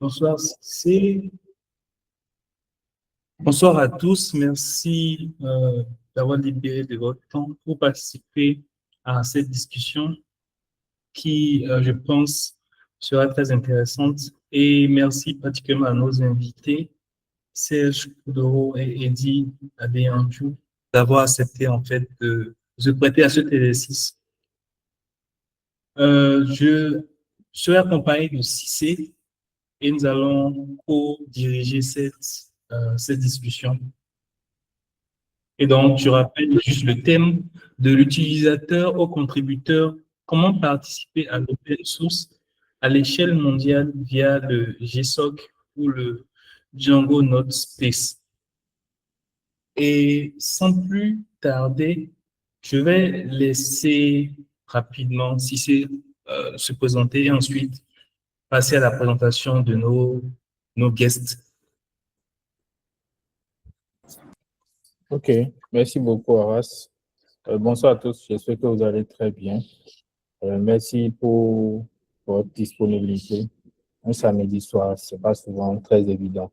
Bonsoir, bonsoir à tous. Merci d'avoir libéré de votre temps pour participer à cette discussion qui, je pense, sera très intéressante. Et merci particulièrement à nos invités, Serge Koudoro et Eddy Adeyanju, d'avoir accepté en fait de se prêter à cet exercice. Je serai accompagné de Cissé et nous allons co-diriger cette discussion. Et donc, je rappelle juste le thème de l'utilisateur au contributeur, comment participer à l'open source à l'échelle mondiale via le GSOC ou le Django Node Space. Et sans plus tarder, je vais laisser rapidement Cissé se présenter et ensuite passer à la présentation de nos guests. Ok, merci beaucoup, Aras. Bonsoir à tous, j'espère que vous allez très bien. Merci pour votre disponibilité. Un samedi soir, ce n'est pas souvent très évident.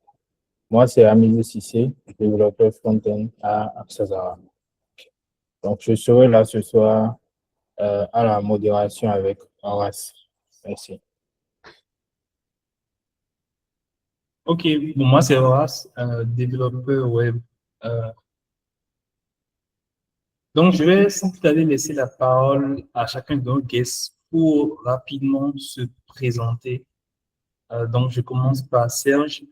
Moi, c'est Amizé Cissé, développeur front-end à Axazara. Donc, je serai là ce soir à la modération avec Aras. Merci. Ok, bon, moi c'est Horace, développeur web. Donc, je vais sans plus tarder laisser la parole à chacun de nos guests pour rapidement se présenter. Donc, je commence par Serge.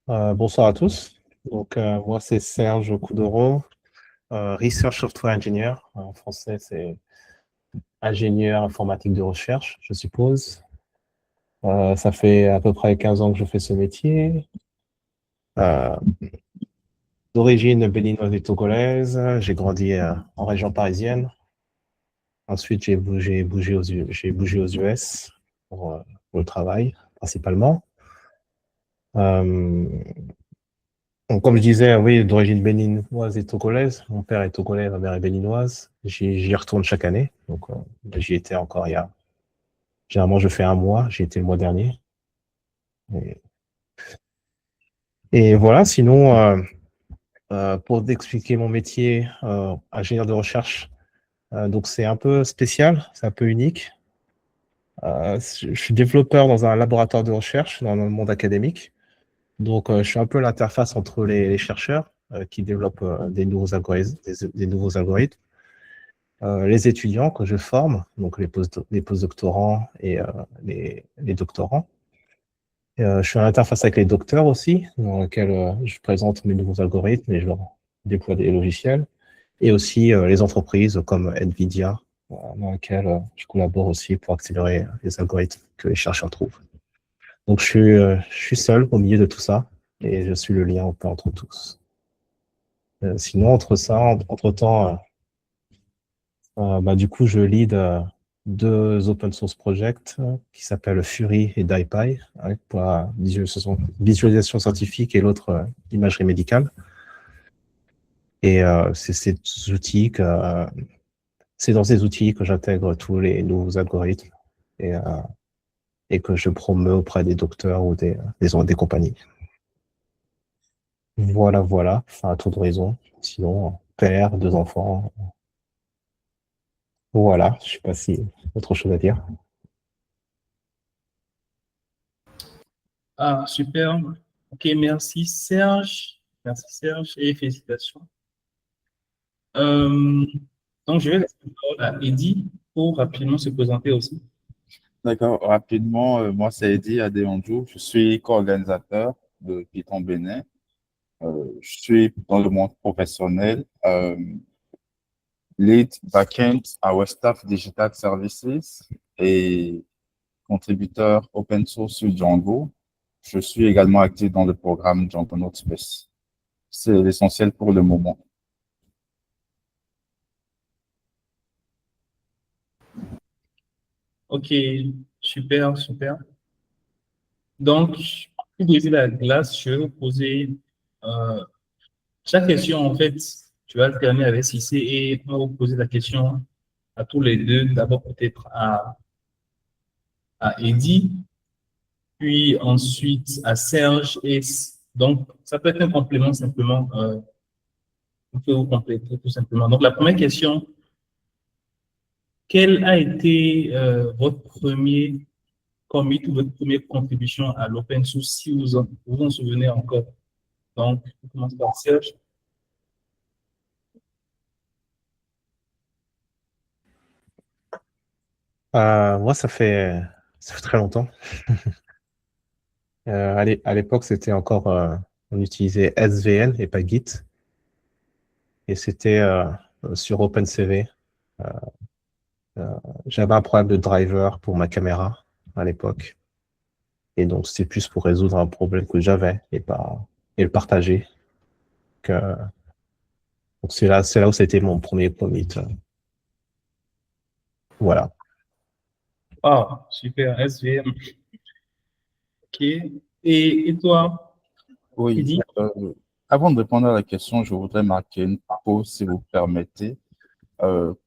Bonsoir à tous. Donc, moi, c'est Serge Koudoro, Research Software Engineer. En français, c'est ingénieur informatique de recherche, je suppose. Ça fait à peu près 15 ans que je fais ce métier. D'origine béninoise et togolaise, j'ai grandi en région parisienne. Ensuite, j'ai bougé aux US pour le travail, principalement. Donc, comme je disais, oui, d'origine béninoise et togolaise. Mon père est togolais, ma mère est béninoise. J'y retourne chaque année. Donc, j'y étais encore généralement, je fais un mois. J'y étais le mois dernier. Et voilà, sinon, pour expliquer mon métier, ingénieur de recherche, donc c'est un peu spécial, c'est un peu unique. Je suis développeur dans un laboratoire de recherche dans le monde académique. Donc, je suis un peu l'interface entre les chercheurs qui développent des nouveaux algorithmes, les étudiants que je forme, donc les postdoctorants et les doctorants. Je suis à l'interface avec les docteurs aussi, dans lequel je présente mes nouveaux algorithmes et je leur déploie des logiciels. Et aussi les entreprises comme NVIDIA, dans lesquelles je collabore aussi pour accélérer les algorithmes que les chercheurs trouvent. Donc, je suis seul au milieu de tout ça et je suis le lien un peu entre tous. Sinon, entre-temps, du coup, je lead deux open source projects qui s'appellent Fury et DiPy, pour la visualisation scientifique et l'autre imagerie médicale. Et c'est dans ces outils que j'intègre tous les nouveaux algorithmes et que je promeux auprès des docteurs ou des compagnies. Voilà, enfin, à tour d'horizon. Sinon, père, 2 enfants. Voilà, je ne sais pas si autre chose à dire. Ah, super. Ok, merci Serge. Merci Serge et félicitations. Donc, je vais laisser la parole à Eddy pour rapidement se présenter aussi. D'accord, rapidement, moi c'est Eddy Adeyanju, je suis co-organisateur de Python Bénin. Je suis dans le monde professionnel, lead backend à Westaff Digital Services et contributeur open source sur Django. Je suis également actif dans le programme Django Node Space. C'est l'essentiel pour le moment. Ok, super, super. Donc, pour briser la glace, je vais vous poser chaque question, en fait, tu vas alterner avec Cissé et on va vous poser la question à tous les deux. D'abord, peut-être à à Eddy, puis ensuite à Serge. Et donc, ça peut être un complément simplement. On peut vous compléter tout simplement. Donc, la première question, quel a été votre premier commit ou votre première contribution à l'open source, si vous en souvenez encore? Donc, on commence par Serge. Moi, ça fait très longtemps. À l'époque, c'était encore, on utilisait SVN et pas Git. Et c'était sur OpenCV. Euh, J'avais un problème de driver pour ma caméra à l'époque. Et donc, c'était plus pour résoudre un problème que j'avais et le partager. Donc, c'est là où c'était mon premier commit. Voilà. Ah, super, SVM. OK. Et toi, Oui, Eddy? avant de répondre à la question, je voudrais marquer une pause, si vous permettez,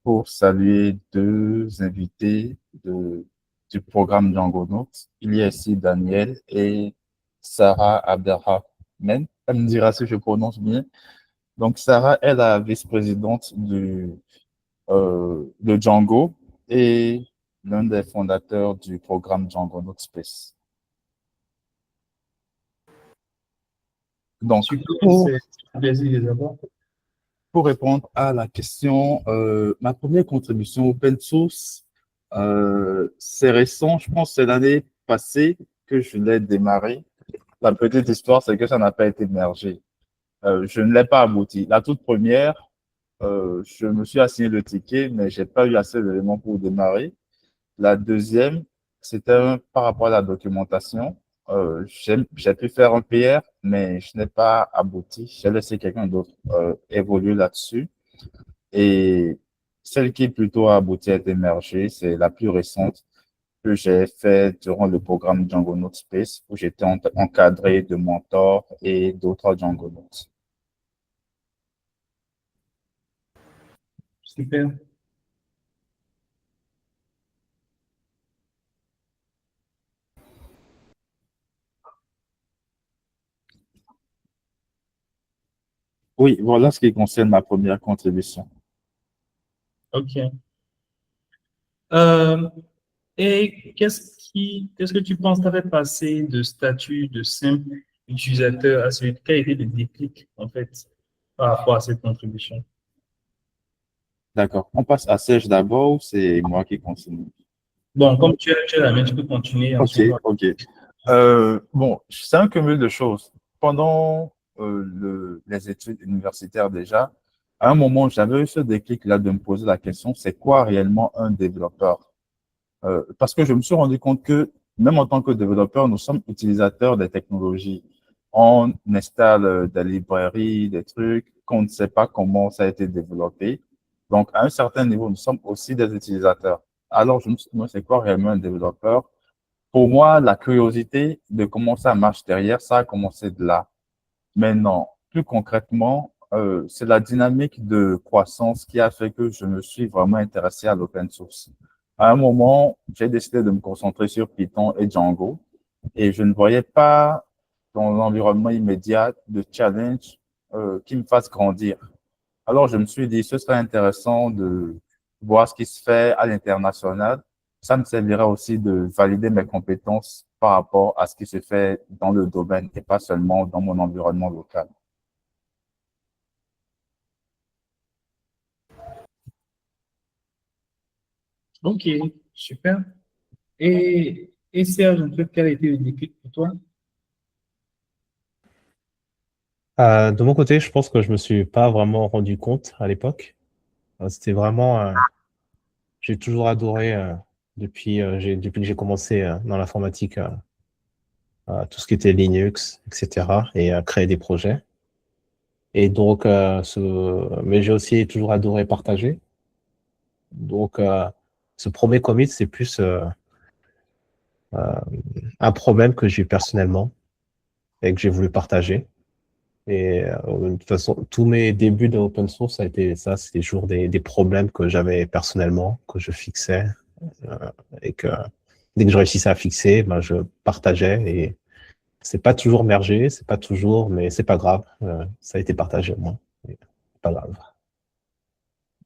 pour saluer deux invités du programme Django Notes. Il y a ici Daniel et Sarah Abderrahmane. Elle me dira si je prononce bien. Donc, Sarah est la vice-présidente de Django et l'un des fondateurs du programme Django Notes Space. Donc, Super, pour c'est un plaisir de les avoir. Pour répondre à la question, ma première contribution open source, c'est récent, je pense que c'est l'année passée que je l'ai démarré. La petite histoire, c'est que ça n'a pas été mergé. Je ne l'ai pas abouti. La toute première, je me suis assigné le ticket, mais j'ai pas eu assez d'éléments pour démarrer. La deuxième, c'était par rapport à la documentation. J'ai pu faire un PR, mais je n'ai pas abouti. J'ai laissé quelqu'un d'autre évoluer là-dessus. Et celle qui plutôt a abouti à être émergée, c'est la plus récente que j'ai fait durant le programme Django Note Space, où j'étais encadré de mentors et d'autres Django Notes. Super. Oui, voilà ce qui concerne ma première contribution. OK. Et qu'est-ce que tu penses t'avais passé de statut de simple utilisateur à celui quel a été le déclic, en fait, par rapport à cette contribution? D'accord. On passe à Serge d'abord ou c'est moi qui continue? Bon, comme tu as la main, tu peux continuer Ok, ensuite. ok. Bon, c'est un cumul de choses. Pendant les études universitaires déjà, à un moment, j'avais eu ce déclic-là de me poser la question, c'est quoi réellement un développeur? Parce que je me suis rendu compte que même en tant que développeur, nous sommes utilisateurs des technologies. On installe des librairies, des trucs qu'on ne sait pas comment ça a été développé. Donc, à un certain niveau, nous sommes aussi des utilisateurs. Alors, je me suis dit, moi, c'est quoi réellement un développeur? Pour moi, la curiosité de comment ça marche derrière, ça a commencé de là. Maintenant, plus concrètement, c'est la dynamique de croissance qui a fait que je me suis vraiment intéressé à l'open source. À un moment, j'ai décidé de me concentrer sur Python et Django et je ne voyais pas dans l'environnement immédiat de challenge qui me fasse grandir. Alors, je me suis dit, ce serait intéressant de voir ce qui se fait à l'international. Ça me servira aussi de valider mes compétences par rapport à ce qui se fait dans le domaine et pas seulement dans mon environnement local. OK, super. Et Serge, en fait, quel a été le déclic pour toi? De mon côté, je pense que je me suis pas vraiment rendu compte à l'époque. C'était vraiment, j'ai toujours adoré depuis que j'ai commencé dans l'informatique, tout ce qui était Linux, etc. et créer des projets. Et donc, mais j'ai aussi toujours adoré partager. Donc, ce premier commit, c'est plus euh, un problème que j'ai eu personnellement et que j'ai voulu partager. Et de toute façon, tous mes débuts de open source, ça a été ça, c'était toujours des problèmes que j'avais personnellement, que je fixais et que dès que je réussissais à fixer, ben, je partageais et c'est pas toujours mergé, c'est pas toujours, mais c'est pas grave. Ça a été partagé au moins. Et pas grave.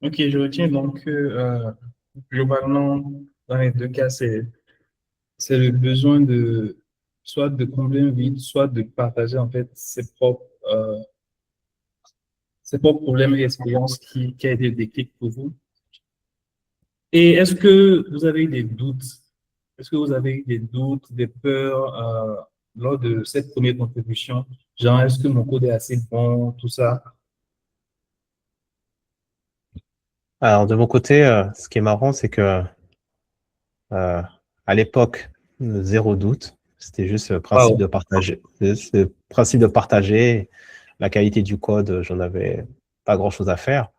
Ok, je retiens donc que globalement, dans les deux cas, c'est le besoin de soit de combler un vide, soit de partager en fait ses propres problèmes et expériences qui a été le déclic pour vous. Et est-ce que vous avez eu des doutes? Est-ce que vous avez eu des doutes, des peurs lors de cette première contribution? Genre, est-ce que mon code est assez bon, tout ça? Alors, de mon côté, ce qui est marrant, c'est que à l'époque, zéro doute. C'était juste le principe Wow. de partager. Le principe de partager. La qualité du code, j'en avais pas grand-chose à faire.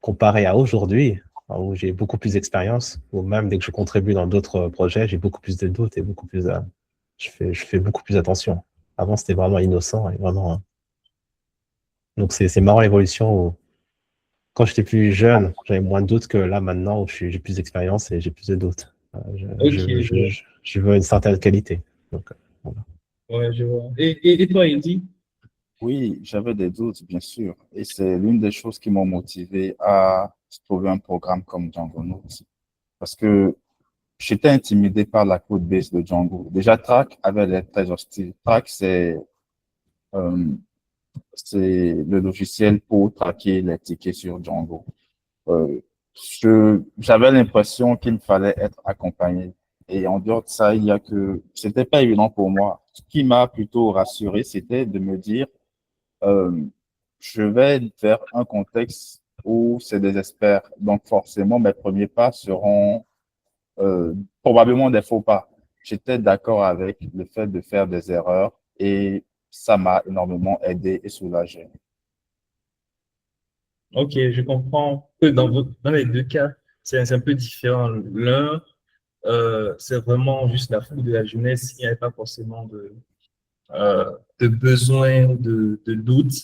Comparé à aujourd'hui, où j'ai beaucoup plus d'expérience, ou même dès que je contribue dans d'autres projets, j'ai beaucoup plus de doutes et beaucoup plus, je fais beaucoup plus attention. Avant, c'était vraiment innocent et vraiment. Donc, c'est marrant l'évolution où, quand j'étais plus jeune, j'avais moins de doutes que là, maintenant, où j'ai plus d'expérience et j'ai plus de doutes. Ok, je vois. Je veux une certaine qualité. Donc, voilà. Ouais, je vois. Et toi, Eddie? Oui, j'avais des doutes, bien sûr. Et c'est l'une des choses qui m'ont motivé à trouver un programme comme Django Notes. Parce que j'étais intimidé par la code base de Django. Déjà, Track avait l'air très hostile. Track, euh, c'est le logiciel pour traquer les tickets sur Django. Euh, J'avais l'impression qu'il fallait être accompagné. Et en dehors de ça, il y a que c'était pas évident pour moi. Ce qui m'a plutôt rassuré, c'était de me dire, euh, je vais vers un contexte où c'est des experts. Donc forcément, mes premiers pas seront probablement des faux pas. J'étais d'accord avec le fait de faire des erreurs et ça m'a énormément aidé et soulagé. Ok, je comprends que dans les deux cas, c'est un peu différent. L'un, c'est vraiment juste la fougue de la jeunesse. Il n'y avait pas forcément de besoin, de doute.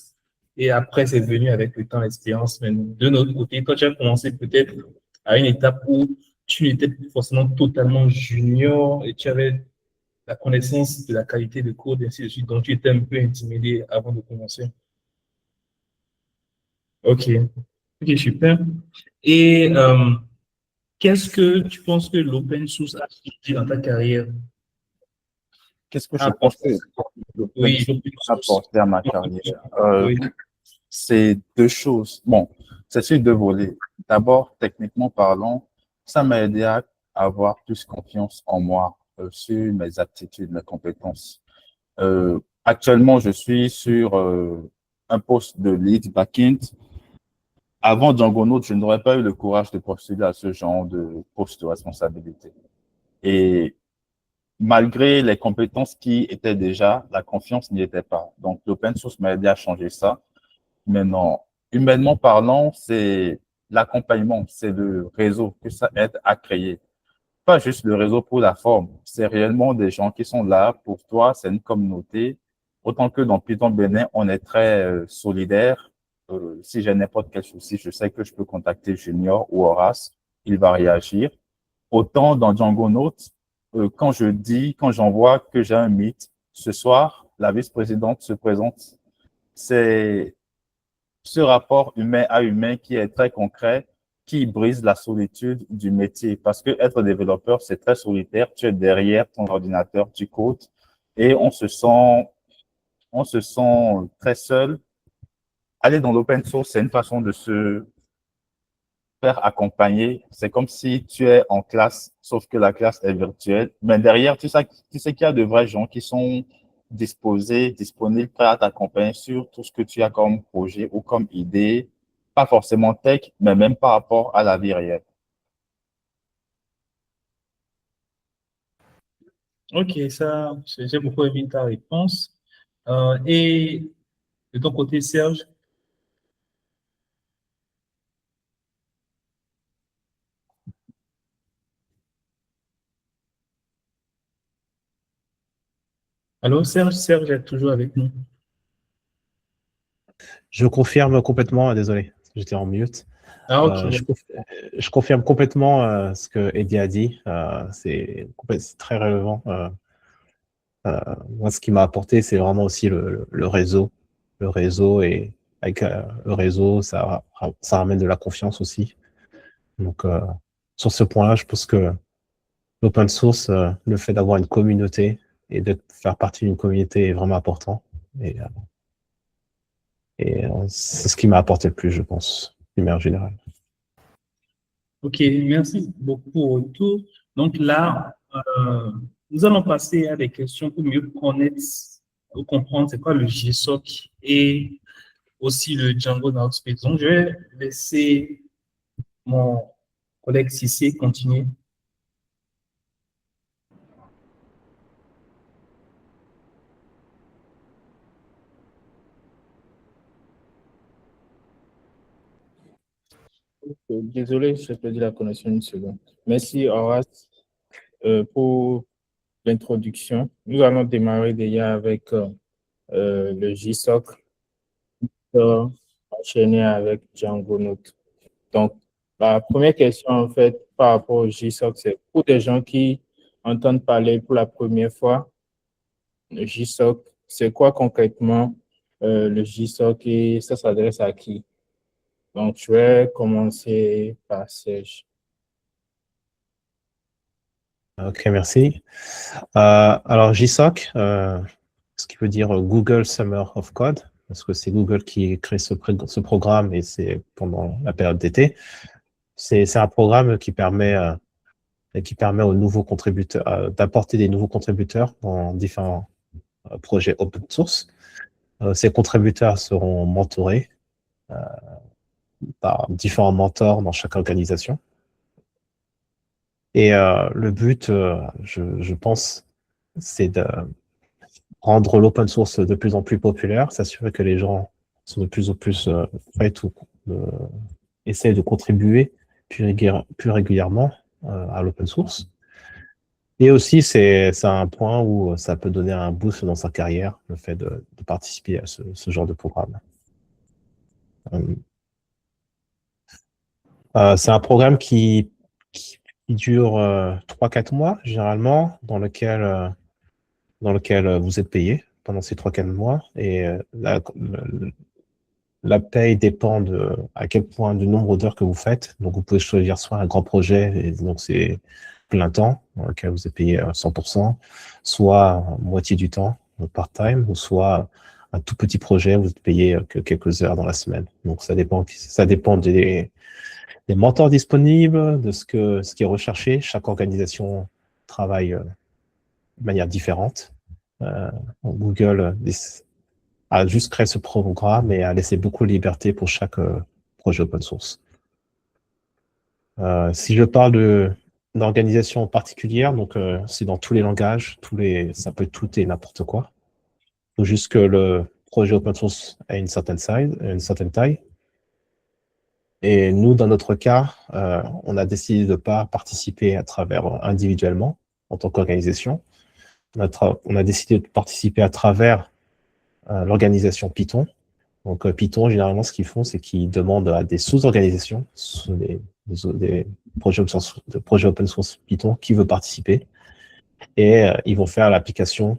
Et après, c'est venu avec le temps, l'expérience. Mais de notre côté, toi, tu as commencé peut-être à une étape où tu n'étais plus forcément totalement junior et tu avais la connaissance de la qualité de code, et ainsi de suite. Donc, tu étais un peu intimidé avant de commencer. Ok, ok, super. Et qu'est-ce que tu penses que l'open source a changé dans ta carrière? Qu'est-ce que je pense Apporté. que l'open Oui, source l'open a source. apporté à ma carrière? Oui, C'est deux choses. Bon, c'est sur deux volets. D'abord, techniquement parlant, ça m'a aidé à avoir plus confiance en moi, sur mes aptitudes, mes compétences. Actuellement, je suis sur un poste de lead backend. Avant Django Note, je n'aurais pas eu le courage de postuler à ce genre de poste de responsabilité. Et malgré les compétences qui étaient déjà, la confiance n'y était pas. Donc, l'open source m'a aidé à changer ça. Maintenant, humainement parlant, c'est l'accompagnement, c'est le réseau que ça aide à créer. Pas juste le réseau pour la forme, c'est réellement des gens qui sont là pour toi, c'est une communauté. Autant que dans Python Bénin, on est très solidaire. Si j'ai n'importe quel souci, je sais que je peux contacter Junior ou Horace, il va réagir. Autant dans Django Notes, quand j'envoie que j'ai un meet, ce soir, la vice-présidente se présente. C'est ce rapport humain à humain qui est très concret, qui brise la solitude du métier. Parce que être développeur, c'est très solitaire. Tu es derrière ton ordinateur, tu codes et on se sent très seul. Aller dans l'open source, c'est une façon de se faire accompagner. C'est comme si tu es en classe, sauf que la classe est virtuelle. Mais derrière, tu sais qu'il y a de vrais gens qui sont disposés, disponibles, prêts à t'accompagner sur tout ce que tu as comme projet ou comme idée, pas forcément tech, mais même par rapport à la vie réelle. ok, ça, j'ai beaucoup aimé ta réponse. Et de ton côté, Serge, allô, Serge est toujours avec nous. Je confirme complètement, désolé, j'étais en mute. Ah, ok. Je confirme complètement ce que Eddie a dit. C'est très relevant. Moi, ce qui m'a apporté, c'est vraiment aussi le réseau. Le réseau et avec le réseau, ça ramène de la confiance aussi. Donc, sur ce point-là, je pense que l'open source, le fait d'avoir une communauté et de faire partie d'une communauté est vraiment important. C'est ce qui m'a apporté le plus, je pense, d'une manière générale. Ok, merci beaucoup pour le retour. Donc là, nous allons passer à des questions pour mieux connaître ou comprendre c'est quoi le GSOC et aussi le Django Workspace. Donc, je vais laisser mon collègue Cissé continuer. Désolé, j'ai perdu la connexion une seconde. Merci, Horace, pour l'introduction. Nous allons démarrer déjà avec le JSOC, enchaîner avec Django Note. Donc, la première question, en fait, par rapport au JSOC, c'est pour des gens qui entendent parler pour la première fois, le JSOC, c'est quoi concrètement le JSOC et ça s'adresse à qui? Donc, je vais commencer par Serge. Ok, merci. Alors, JSOC, ce qui veut dire Google Summer of Code, parce que c'est Google qui crée ce programme et c'est pendant la période d'été. C'est un programme qui permet aux nouveaux contributeurs d'apporter des nouveaux contributeurs dans différents projets open source. Ces contributeurs seront mentorés par différents mentors dans chaque organisation. Et le but, je pense, c'est de rendre l'open source de plus en plus populaire, s'assurer que les gens sont de plus en plus prêts ou essaient de contribuer plus régulièrement à l'open source. Et aussi, c'est un point où ça peut donner un boost dans sa carrière, le fait de participer à ce genre de programme. C'est un programme qui dure 3-4 mois, généralement, dans lequel vous êtes payé pendant ces 3-4 mois. Et la paye dépend à quel point du nombre d'heures que vous faites. Donc, vous pouvez choisir soit un grand projet, et donc c'est plein temps, dans lequel vous êtes payé à 100%, soit moitié du temps, part-time, ou soit un tout petit projet, vous êtes payé que quelques heures dans la semaine. Donc, ça dépend des mentors disponibles, de ce qui est recherché. Chaque organisation travaille de manière différente. Google a juste créé ce programme et a laissé beaucoup de liberté pour chaque projet open source. Si je parle d'une organisation particulière, donc c'est dans tous les langages, ça peut être tout et n'importe quoi. Il faut juste que le projet open source ait une certaine taille. Et nous, dans notre cas, on a décidé de ne pas participer à travers individuellement en tant qu'organisation. On a décidé de participer à travers l'organisation Python. Donc Python, généralement, ce qu'ils font, c'est qu'ils demandent à des sous-organisations, des projets open source Python, qui veut participer. Et ils vont faire l'application.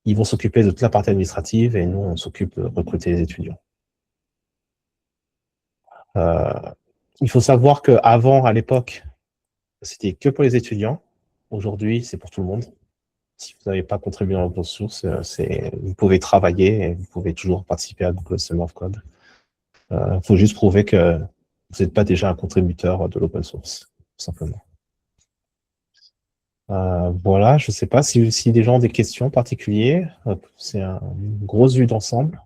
Ils vont s'occuper de toute la partie administrative et nous, on s'occupe de recruter les étudiants. Il faut savoir qu'avant, à l'époque, c'était que pour les étudiants. Aujourd'hui, c'est pour tout le monde. Si vous n'avez pas contribué dans l'open source, vous pouvez travailler et vous pouvez toujours participer à Google Summer of Code. Il faut juste prouver que vous n'êtes pas déjà un contributeur de l'open source, tout simplement. Voilà, je ne sais pas si les gens ont des questions particulières. C'est une grosse vue d'ensemble.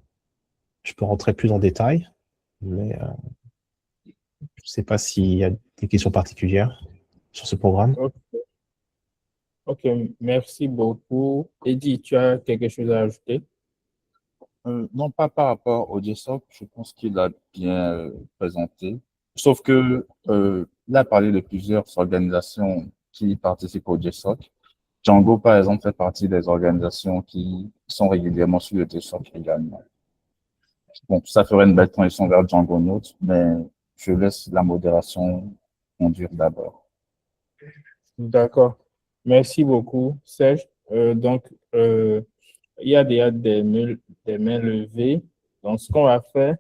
Je peux rentrer plus en détail, mais je ne sais pas s'il y a des questions particulières sur ce programme. Ok, merci beaucoup. Eddie, tu as quelque chose à ajouter? Non, pas par rapport au JSOC, je pense qu'il a bien présenté. Sauf que il a parlé de plusieurs organisations qui participent au JSOC. Django, par exemple, fait partie des organisations qui sont régulièrement sur le JSOC également. Bon, ça ferait une belle transition vers Django Notes, mais je laisse la modération conduire d'abord. D'accord. Merci beaucoup, Serge. Il y a déjà des mains levées. Donc, ce qu'on va faire,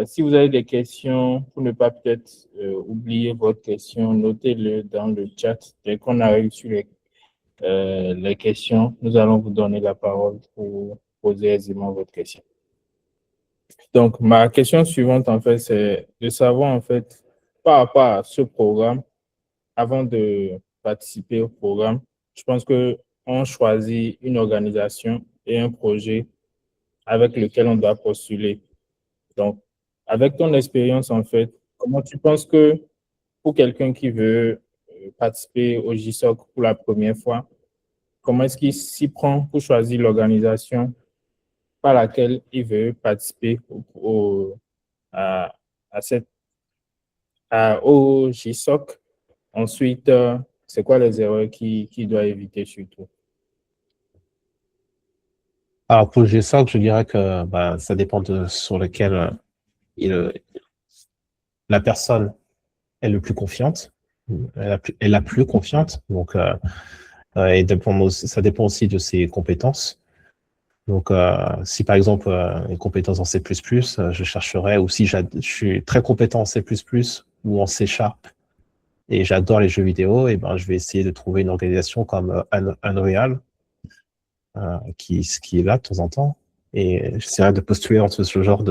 si vous avez des questions, pour ne pas peut-être oublier votre question, notez-le dans le chat. Dès qu'on arrive sur les questions, nous allons vous donner la parole pour poser aisément votre question. Donc, ma question suivante, en fait, c'est de savoir, en fait, par rapport à ce programme, avant de participer au programme, je pense qu'on choisit une organisation et un projet avec lequel on doit postuler. Donc, avec ton expérience, en fait, comment tu penses que pour quelqu'un qui veut participer au GSOC pour la première fois, comment est-ce qu'il s'y prend pour choisir l'organisation par laquelle il veut participer à, au GSOC? Ensuite, c'est quoi les erreurs qu'il doit éviter surtout? Alors, pour le GSOC, je dirais que bah, ça dépend de sur lequel la personne est le plus confiante, est la plus confiante. Donc, et ça dépend aussi de ses compétences. Donc, si par exemple, une compétence en C++, je chercherais, ou si je suis très compétent en C++ ou en C# et j'adore les jeux vidéo, et ben, je vais essayer de trouver une organisation comme Unreal, qui est là de temps en temps. Et j'essaierai de postuler entre ce genre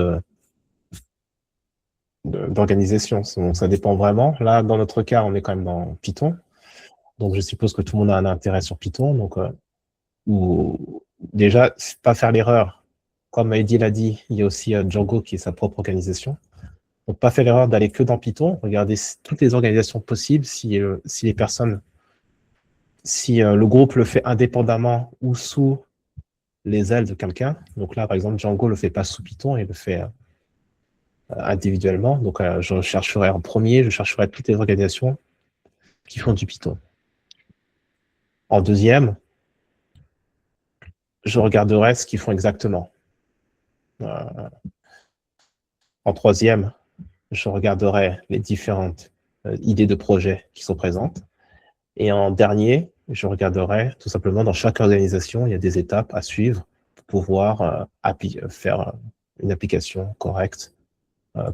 d'organisation. Donc, ça dépend vraiment. Là, dans notre cas, on est quand même dans Python. Donc, je suppose que tout le monde a un intérêt sur Python. Donc, ou déjà, pas faire l'erreur. Comme Eddie l'a dit, il y a aussi Django qui est sa propre organisation. Donc, pas faire l'erreur d'aller que dans Python. Regardez toutes les organisations possibles si les personnes, si le groupe le fait indépendamment ou sous les ailes de quelqu'un. Donc là, par exemple, Django le fait pas sous Python, il le fait individuellement. Donc, je chercherai en premier, je chercherai toutes les organisations qui font du Python. En deuxième, je regarderai ce qu'ils font exactement. En troisième, je regarderai les différentes idées de projets qui sont présentes. Et en dernier, je regarderai tout simplement dans chaque organisation, il y a des étapes à suivre pour pouvoir faire une application correcte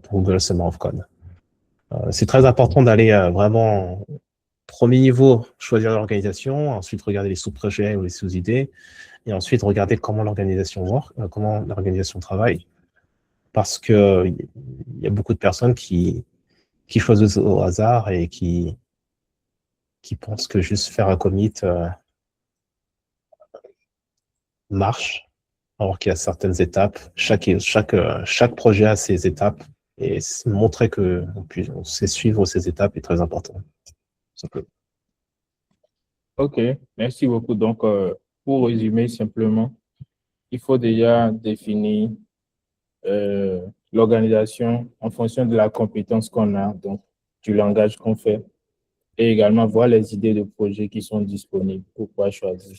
pour Google Summer of Code. C'est très important d'aller vraiment premier niveau, choisir l'organisation, ensuite regarder les sous-projets ou les sous-idées, et ensuite regarder comment l'organisation comment l'organisation travaille. Parce que il y a beaucoup de personnes qui choisissent au hasard et qui pensent que juste faire un commit marche, alors qu'il y a certaines étapes. Chaque projet a ses étapes, et montrer qu'on sait suivre ces étapes est très important. Simplement. OK, merci beaucoup. Donc, pour résumer simplement, il faut déjà définir l'organisation en fonction de la compétence qu'on a, donc du langage qu'on fait, et également voir les idées de projets qui sont disponibles pour pouvoir choisir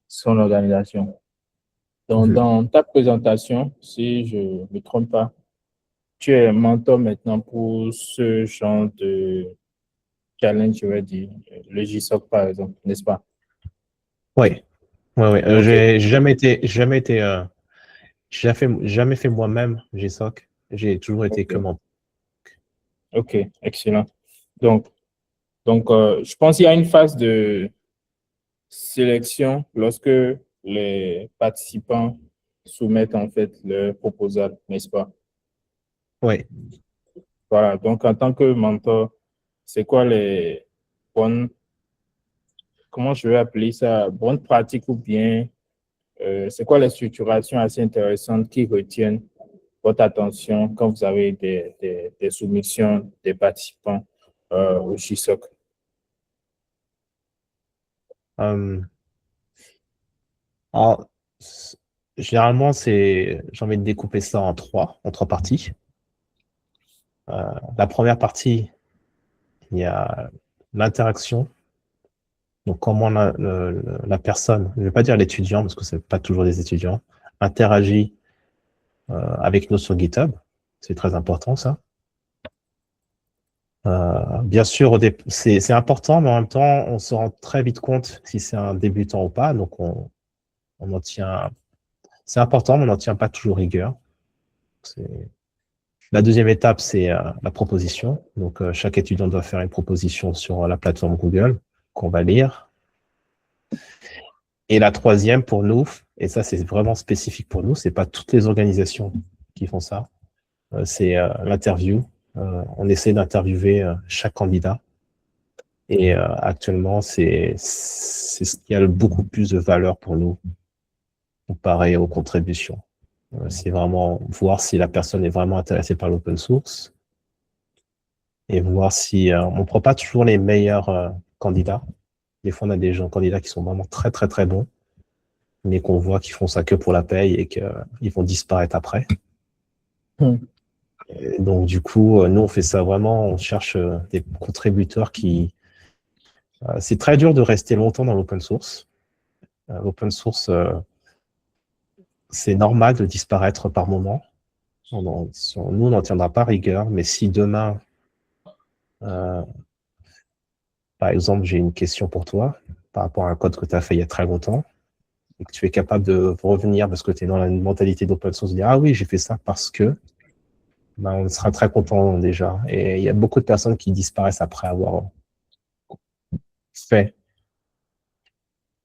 son organisation. Donc, dans ta présentation, si je ne me trompe pas, tu es mentor maintenant pour ce genre de challenge, je vais dire, le GSOC par exemple, n'est-ce pas? Oui. Ok. J'ai jamais jamais fait moi-même GSOC. J'ai toujours été que mentor. Ok, excellent. Donc, je pense qu'il y a une phase de sélection lorsque les participants soumettent en fait leur proposal, n'est-ce pas? Oui. Voilà, donc en tant que mentor, c'est quoi les bonnes, comment je vais appeler ça, bonnes pratiques ou bien c'est quoi les structurations assez intéressantes qui retiennent votre attention quand vous avez des soumissions des participants au GSOC? Alors, généralement, j'ai envie de découper ça en trois parties. La première partie, il y a l'interaction. Donc, comment la personne, je ne vais pas dire l'étudiant, parce que ce n'est pas toujours des étudiants, interagit avec nous sur GitHub. C'est très important, ça. Bien sûr, c'est important, mais en même temps, on se rend très vite compte si c'est un débutant ou pas. Donc, on en tient. C'est important, mais on n'en tient pas toujours rigueur. La deuxième étape, c'est la proposition. Donc, chaque étudiant doit faire une proposition sur la plateforme Google qu'on va lire. Et la troisième, pour nous, et ça, c'est vraiment spécifique pour nous, c'est pas toutes les organisations qui font ça. C'est l'interview. On essaie d'interviewer chaque candidat. Et actuellement, c'est ce qui a beaucoup plus de valeur pour nous comparé aux contributions. C'est vraiment voir si la personne est vraiment intéressée par l'open source et voir si on ne prend pas toujours les meilleurs candidats. Des fois, on a des candidats qui sont vraiment très, très, très bons, mais qu'on voit qu'ils font ça que pour la paye et qu'ils vont disparaître après. Et donc, du coup, nous, on fait ça vraiment, on cherche des contributeurs qui... c'est très dur de rester longtemps dans l'open source. L'open source, c'est normal de disparaître par moment. Nous, on n'en tiendra pas rigueur, mais si demain, par exemple, j'ai une question pour toi par rapport à un code que tu as fait il y a très longtemps, et que tu es capable de revenir parce que tu es dans la mentalité d'open source, de dire « Ah oui, j'ai fait ça parce que… » Ben, on sera très content déjà. Et il y a beaucoup de personnes qui disparaissent après avoir fait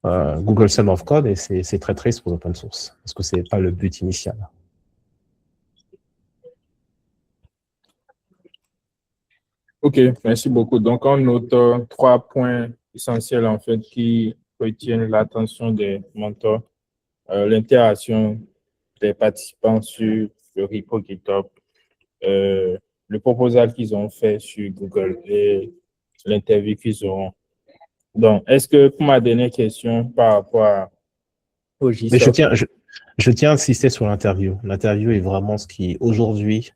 Google Sum of Code, et c'est très triste pour l'open source, parce que ce n'est pas le but initial. OK, merci beaucoup. Donc, on note 3 points essentiels, en fait, qui retiennent l'attention des mentors. L'interaction des participants sur le repo GitHub, le proposal qu'ils ont fait sur Google et l'interview qu'ils auront. Donc, est-ce que, pour ma dernière question par rapport au Mais GSOC, je tiens à insister sur l'interview. L'interview est vraiment ce qui, aujourd'hui,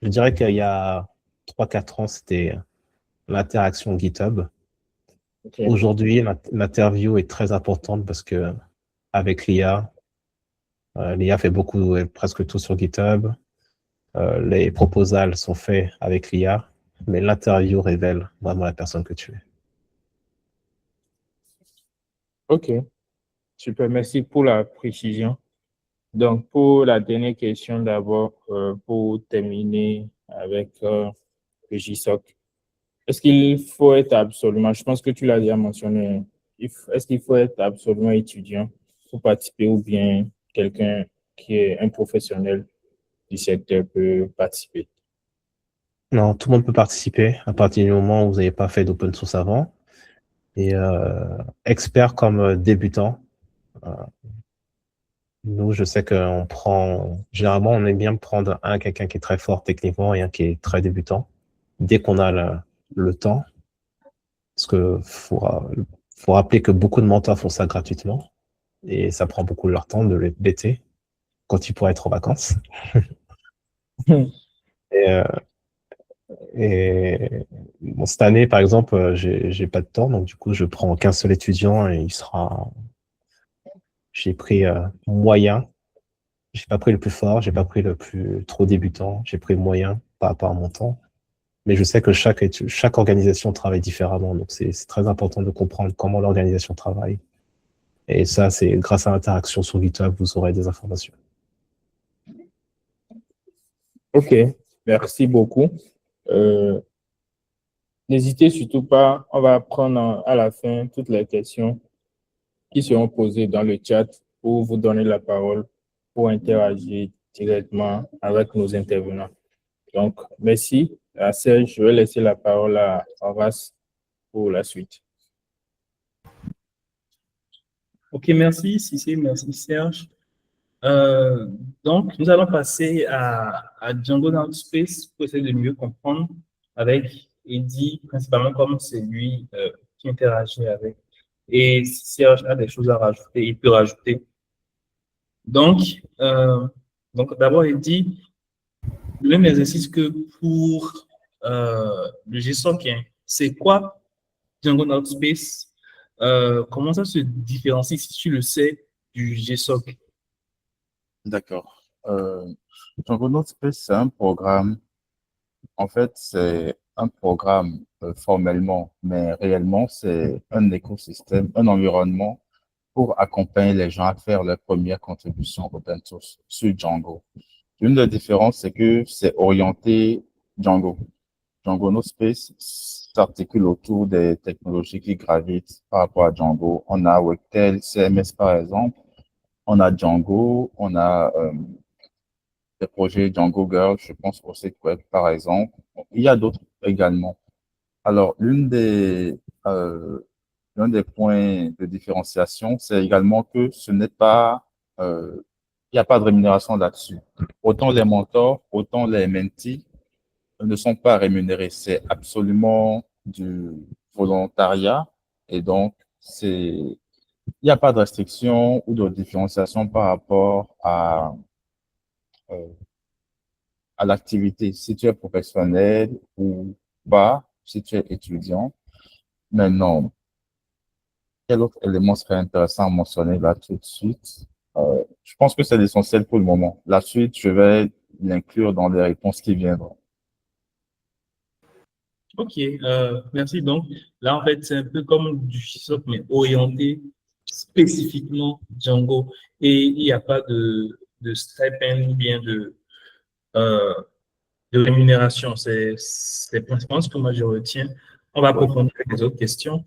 je dirais qu'il y a 3-4 ans, c'était l'interaction GitHub. okay. Aujourd'hui, l'interview est très importante parce que avec l'IA, l'IA fait presque tout sur GitHub. Les proposals sont faits avec l'IA, mais l'interview révèle vraiment la personne que tu es. OK, super, merci pour la précision. Donc, pour la dernière question d'abord, pour terminer avec le GSOC, est-ce qu'il faut être absolument, je pense que tu l'as déjà mentionné, est-ce qu'il faut être absolument étudiant pour participer ou bien quelqu'un qui est un professionnel du secteur peut participer? Non, tout le monde peut participer à partir du moment où vous n'avez pas fait d'open source avant. Et expert comme débutant, nous, je sais qu'on généralement, on aime bien prendre quelqu'un qui est très fort techniquement et un qui est très débutant, dès qu'on a le temps. Parce que faut rappeler que beaucoup de mentors font ça gratuitement et ça prend beaucoup de leur temps de l'été, quand ils pourraient être en vacances. Et bon, cette année, par exemple, j'ai pas de temps, donc du coup, je prends qu'un seul étudiant et j'ai pris moyen. J'ai pas pris le plus fort, j'ai pas pris le plus trop débutant, j'ai pris le moyen par rapport à mon temps. Mais je sais que chaque organisation travaille différemment, donc c'est très important de comprendre comment l'organisation travaille. Et ça, c'est grâce à l'interaction sur GitHub, vous aurez des informations. OK, merci beaucoup. N'hésitez surtout pas, on va prendre à la fin toutes les questions qui seront posées dans le chat pour vous donner la parole pour interagir directement avec nos intervenants. Donc, merci. À Serge, je vais laisser la parole à Horace pour la suite. OK, merci Cissé, merci Serge. Donc, nous allons passer à Django Namespace pour essayer de mieux comprendre avec Eddy, principalement comme c'est lui qui interagit avec. Et si Serge a des choses à rajouter, il peut rajouter. Donc d'abord, Eddy, le même exercice que pour le GSOC, hein. C'est quoi Django Namespace? Comment ça se différencie, si tu le sais, du GSOC? D'accord. Django Node.js, c'est un programme. En fait, c'est un programme formellement, mais réellement, c'est un écosystème, un environnement pour accompagner les gens à faire leurs premières contributions open source sur Django. L'une des différences, c'est que c'est orienté Django. Django No Space s'articule autour des technologies qui gravitent par rapport à Django. On a Webtail, CMS par exemple, on a Django, on a des projets Django Girl, je pense au site web par exemple. Il y a d'autres également. Alors, l'un des points de différenciation, c'est également que ce n'est pas, il n'y a pas de rémunération là-dessus. Autant les mentors, autant les mentees ne sont pas rémunérés. C'est absolument du volontariat. Et donc, il n'y a pas de restriction ou de différenciation par rapport euh, à l'activité. Si tu es professionnel ou pas, si tu es étudiant. Maintenant, quel autre élément serait intéressant à mentionner là tout de suite? Je pense que c'est l'essentiel pour le moment. La suite, je vais l'inclure dans les réponses qui viendront. Ok, merci. Donc, là, en fait, c'est un peu comme du GitHub, mais orienté spécifiquement Django. Et il n'y a pas de stipend ou bien euh, de rémunération. C'est principalement ce que moi je retiens. On va approfondir avec les autres questions.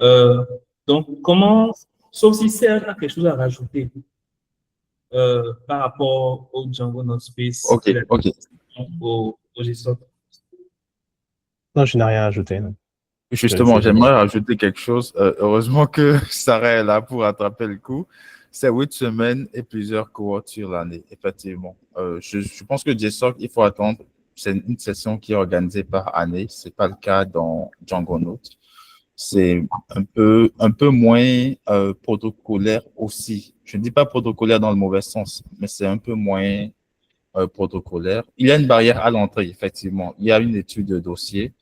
Euh, donc, comment, sauf si Serge a quelque chose à rajouter par rapport au Django Node.js Ok, et la ok. au GSOC. Non, je n'ai rien à ajouter. Non. Justement, C'est bien. j'aimerais rajouter quelque chose. Heureusement que Sarah est là pour rattraper le coup. C'est 8 semaines et plusieurs cohortes sur l'année, effectivement. Je pense que JSOC, il faut attendre. C'est une session qui est organisée par année. C'est pas le cas dans Django Note. C'est un peu moins protocolaire aussi. Je ne dis pas protocolaire dans le mauvais sens, mais c'est un peu moins protocolaire. Il y a une barrière à l'entrée, effectivement. Il y a une étude de dossier,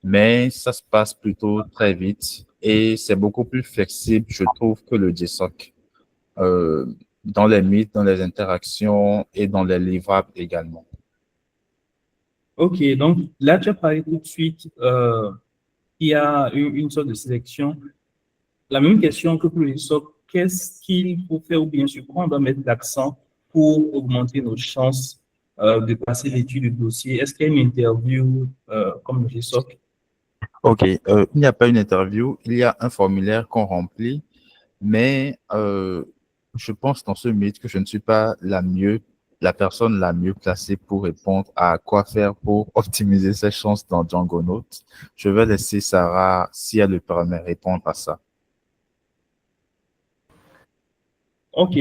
mais ça se passe plutôt très vite et c'est beaucoup plus flexible, je trouve, que le JSOC euh, dans les mythes, dans les interactions et dans les livrables également. Ok, donc là, tu as parlé tout de suite, il y a une sorte de sélection. La même question que pour les GSOC, qu'est-ce qu'il faut faire ou bien sur quoi on doit mettre l'accent pour augmenter nos chances de passer l'étude du dossier? Est-ce qu'il y a une interview comme le GSOC? OK, il n'y a pas une interview, il y a un formulaire qu'on remplit, mais je pense dans ce mythe que je ne suis pas la personne la mieux placée pour répondre à quoi faire pour optimiser ses chances dans Django Note. Je vais laisser Sarah, si elle le permet, répondre à ça. Ok,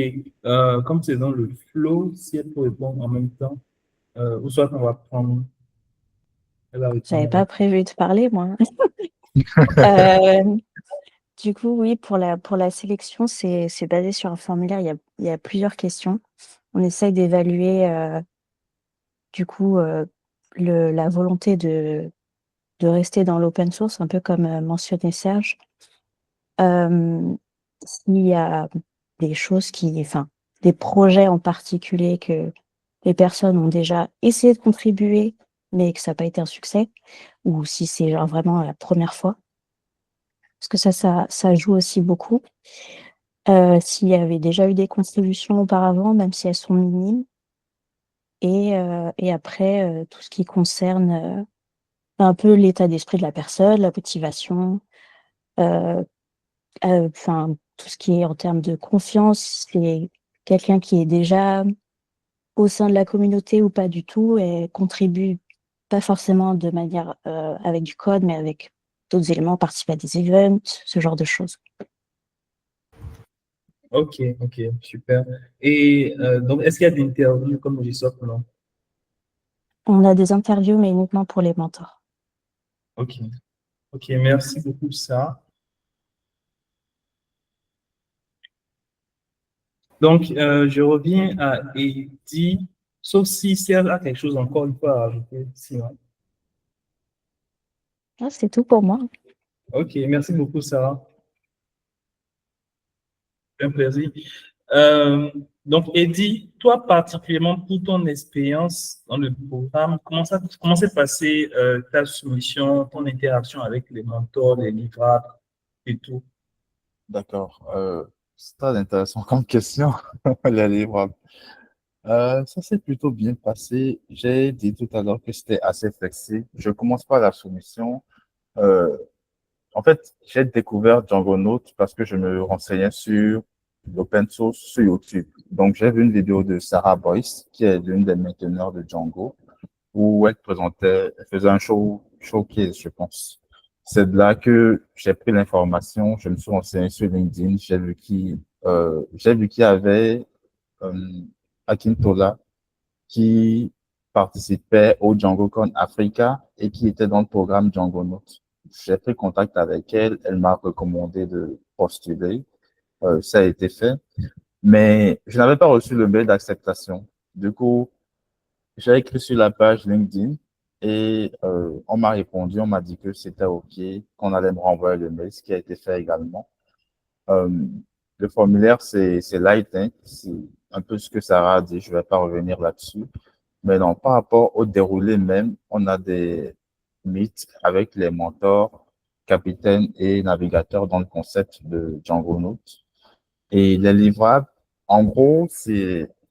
comme c'est dans le flow, si elle peut répondre en même temps, ou soit on va prendre, elle va J'avais répondre. pas prévu de parler, moi. Euh, du coup, oui, pour la sélection, c'est basé sur un formulaire. Il y a plusieurs questions. On essaye d'évaluer, du coup, la volonté de rester dans l'open source, un peu comme mentionnait Serge. S'il y a des choses enfin, des projets en particulier que les personnes ont déjà essayé de contribuer, mais que ça n'a pas été un succès, ou si c'est genre vraiment la première fois. Parce que ça joue aussi beaucoup. S'il y avait déjà eu des contributions auparavant, même si elles sont minimes. Et après, tout ce qui concerne un peu l'état d'esprit de la personne, la motivation, enfin, tout ce qui est en termes de confiance, c'est quelqu'un qui est déjà au sein de la communauté ou pas du tout et contribue pas forcément de manière avec du code, mais avec d'autres éléments, participe à des events, ce genre de choses. Ok, ok, super. Et donc, est-ce qu'il y a des interviews comme le GSOC ou non? On a des interviews, mais uniquement pour les mentors. Ok, ok, merci beaucoup pour ça. Donc, je reviens à Eddy, sauf si Serge a quelque chose encore une fois à rajouter, sinon. Ah, c'est tout pour moi. Ok, merci beaucoup, Sarah. Un plaisir. Donc, Eddie, toi particulièrement pour ton expérience dans le programme, comment s'est passée ta soumission, ton interaction avec les mentors, les livrables et tout? D'accord. C'est très intéressant comme question, les livrables. Ça s'est plutôt bien passé. J'ai dit tout à l'heure que c'était assez flexible. Je commence par la soumission. Euh, En fait, j'ai découvert Django Note parce que je me renseignais sur l'open source sur YouTube. Donc, j'ai vu une vidéo de Sarah Boyce, qui est l'une des mainteneurs de Django, où elle faisait un showcase, je pense. C'est de là que j'ai pris l'information, je me suis renseigné sur LinkedIn, j'ai vu qu'il y avait euh, Akintola qui participait au DjangoCon Africa et qui était dans le programme Django Note. J'ai pris contact avec elle, elle m'a recommandé de postuler. Ça a été fait, mais je n'avais pas reçu le mail d'acceptation. Du coup, j'ai écrit sur la page LinkedIn et on m'a répondu, on m'a dit que c'était OK, qu'on allait me renvoyer le mail, ce qui a été fait également. Euh, le formulaire, c'est light, hein, c'est un peu ce que Sarah a dit, je ne vais pas revenir là-dessus. Mais non, par rapport au déroulé même, on a des mythes avec les mentors, capitaines et navigateurs dans le concept de Django Note. Et les livrables, en gros,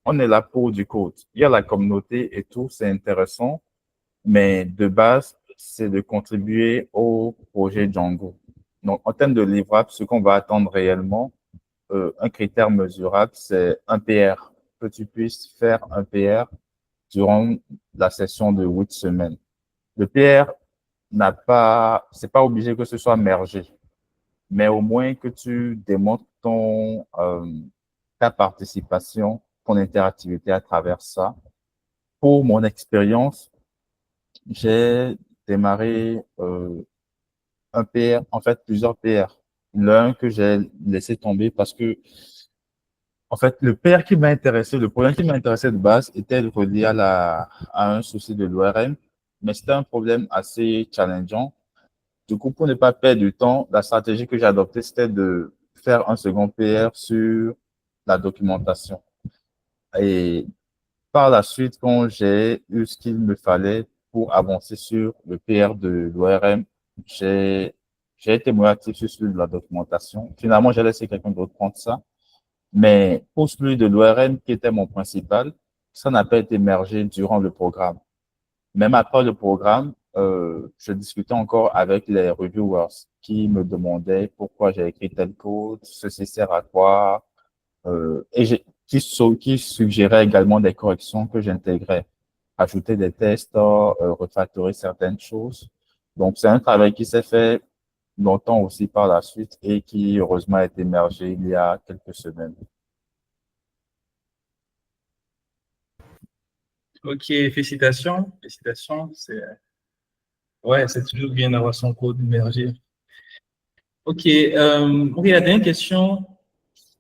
on est là pour du code. Il y a la communauté et tout, c'est intéressant, mais de base, c'est de contribuer au projet Django. Donc, en termes de livrables, ce qu'on va attendre réellement, un critère mesurable, c'est un PR. Que tu puisses faire un PR durant la session de 8 semaines. Le PR c'est pas obligé que ce soit mergé, mais au moins que tu démontres ta participation, ton interactivité à travers ça. Pour mon expérience, j'ai démarré un PR, en fait plusieurs PR. L'un que j'ai laissé tomber parce que en fait, le père qui m'a intéressé, le problème qui m'a intéressé de base était relié à un souci de l'ORM, mais c'était un problème assez challengeant. Du coup, pour ne pas perdre du temps, la stratégie que j'ai adoptée, c'était de faire un second PR sur la documentation. Et par la suite, quand j'ai eu ce qu'il me fallait pour avancer sur le PR de l'ORM, j'ai, j'ai été moins actif sur celui de la documentation. Finalement, j'ai laissé quelqu'un d'autre prendre ça. Mais pour celui de l'ORM, qui était mon principal, ça n'a pas été émergé durant le programme. Même après le programme, je discutais encore avec les reviewers qui me demandaient pourquoi j'ai écrit tel code, ceci sert à quoi, qui suggéraient également des corrections que j'intégrais, ajouter des tests, refactorer certaines choses. Donc, c'est un travail qui s'est fait longtemps aussi par la suite et qui, heureusement, a été émergé il y a quelques semaines. Ok, félicitations, félicitations. Ouais, c'est toujours bien d'avoir son code immergé. Ok, ok, la dernière question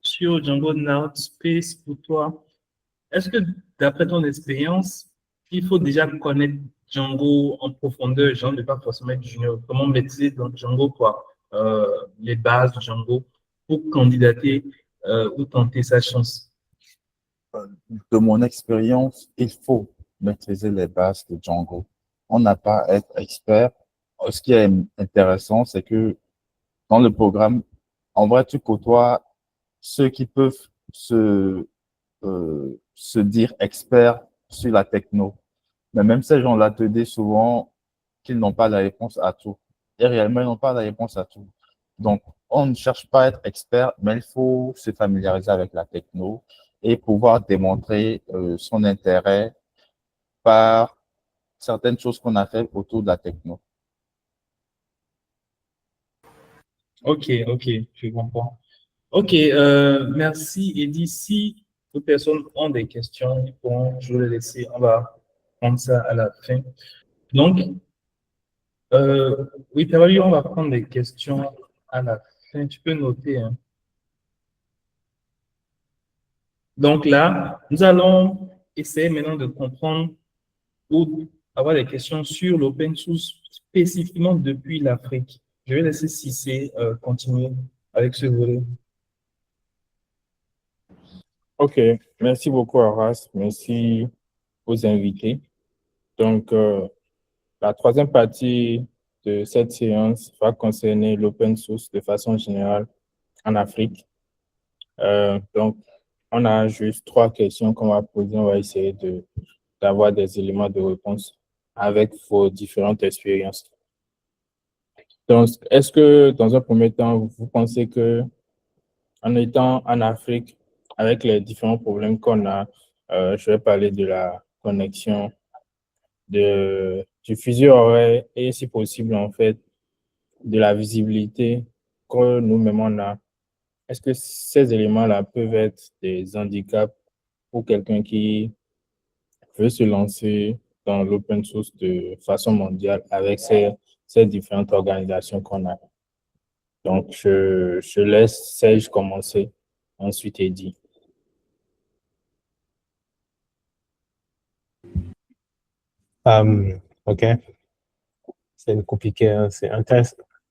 sur Django Now Space pour toi. Est-ce que, d'après ton expérience, il faut déjà connaître Django en profondeur, genre ne pas forcément être junior, comment maîtriser dans Django, quoi, les bases de Django pour candidater ou tenter sa chance? De mon expérience, il faut maîtriser les bases de Django. On n'a pas à être expert. Ce qui est intéressant, c'est que dans le programme, en vrai, tu côtoies ceux qui peuvent se dire experts sur la techno. Mais même ces gens-là te disent souvent qu'ils n'ont pas la réponse à tout. Et réellement, ils n'ont pas la réponse à tout. Donc, on ne cherche pas à être expert, mais il faut se familiariser avec la techno et pouvoir démontrer son intérêt par certaines choses qu'on a fait autour de la techno. Ok, ok, je comprends. Ok, merci. Et d'ici, les personnes ont des questions, ils pourront, je vais les laisser, on va prendre ça à la fin. Donc, oui, Pierre, on va prendre des questions à la fin. Tu peux noter, hein. Donc là, nous allons essayer maintenant de comprendre ou avoir des questions sur l'open source spécifiquement depuis l'Afrique. Je vais laisser Cissé continuer avec ce volet. OK, merci beaucoup, Horace. Merci aux invités. Donc, la troisième partie de cette séance va concerner l'open source de façon générale en Afrique. Donc, on a juste 3 questions qu'on va poser. On va essayer d'avoir des éléments de réponse avec vos différentes expériences. Donc, est-ce que dans un premier temps, vous pensez que en étant en Afrique, avec les différents problèmes qu'on a, je vais parler de la connexion, du fuseau horaire et si possible, en fait, de la visibilité que nous-mêmes on a. Est-ce que ces éléments-là peuvent être des handicaps pour quelqu'un qui veut se lancer dans l'open source de façon mondiale avec ces différentes organisations qu'on a? Donc, je laisse Serge commencer, ensuite Eddy. OK. C'est une compliquée,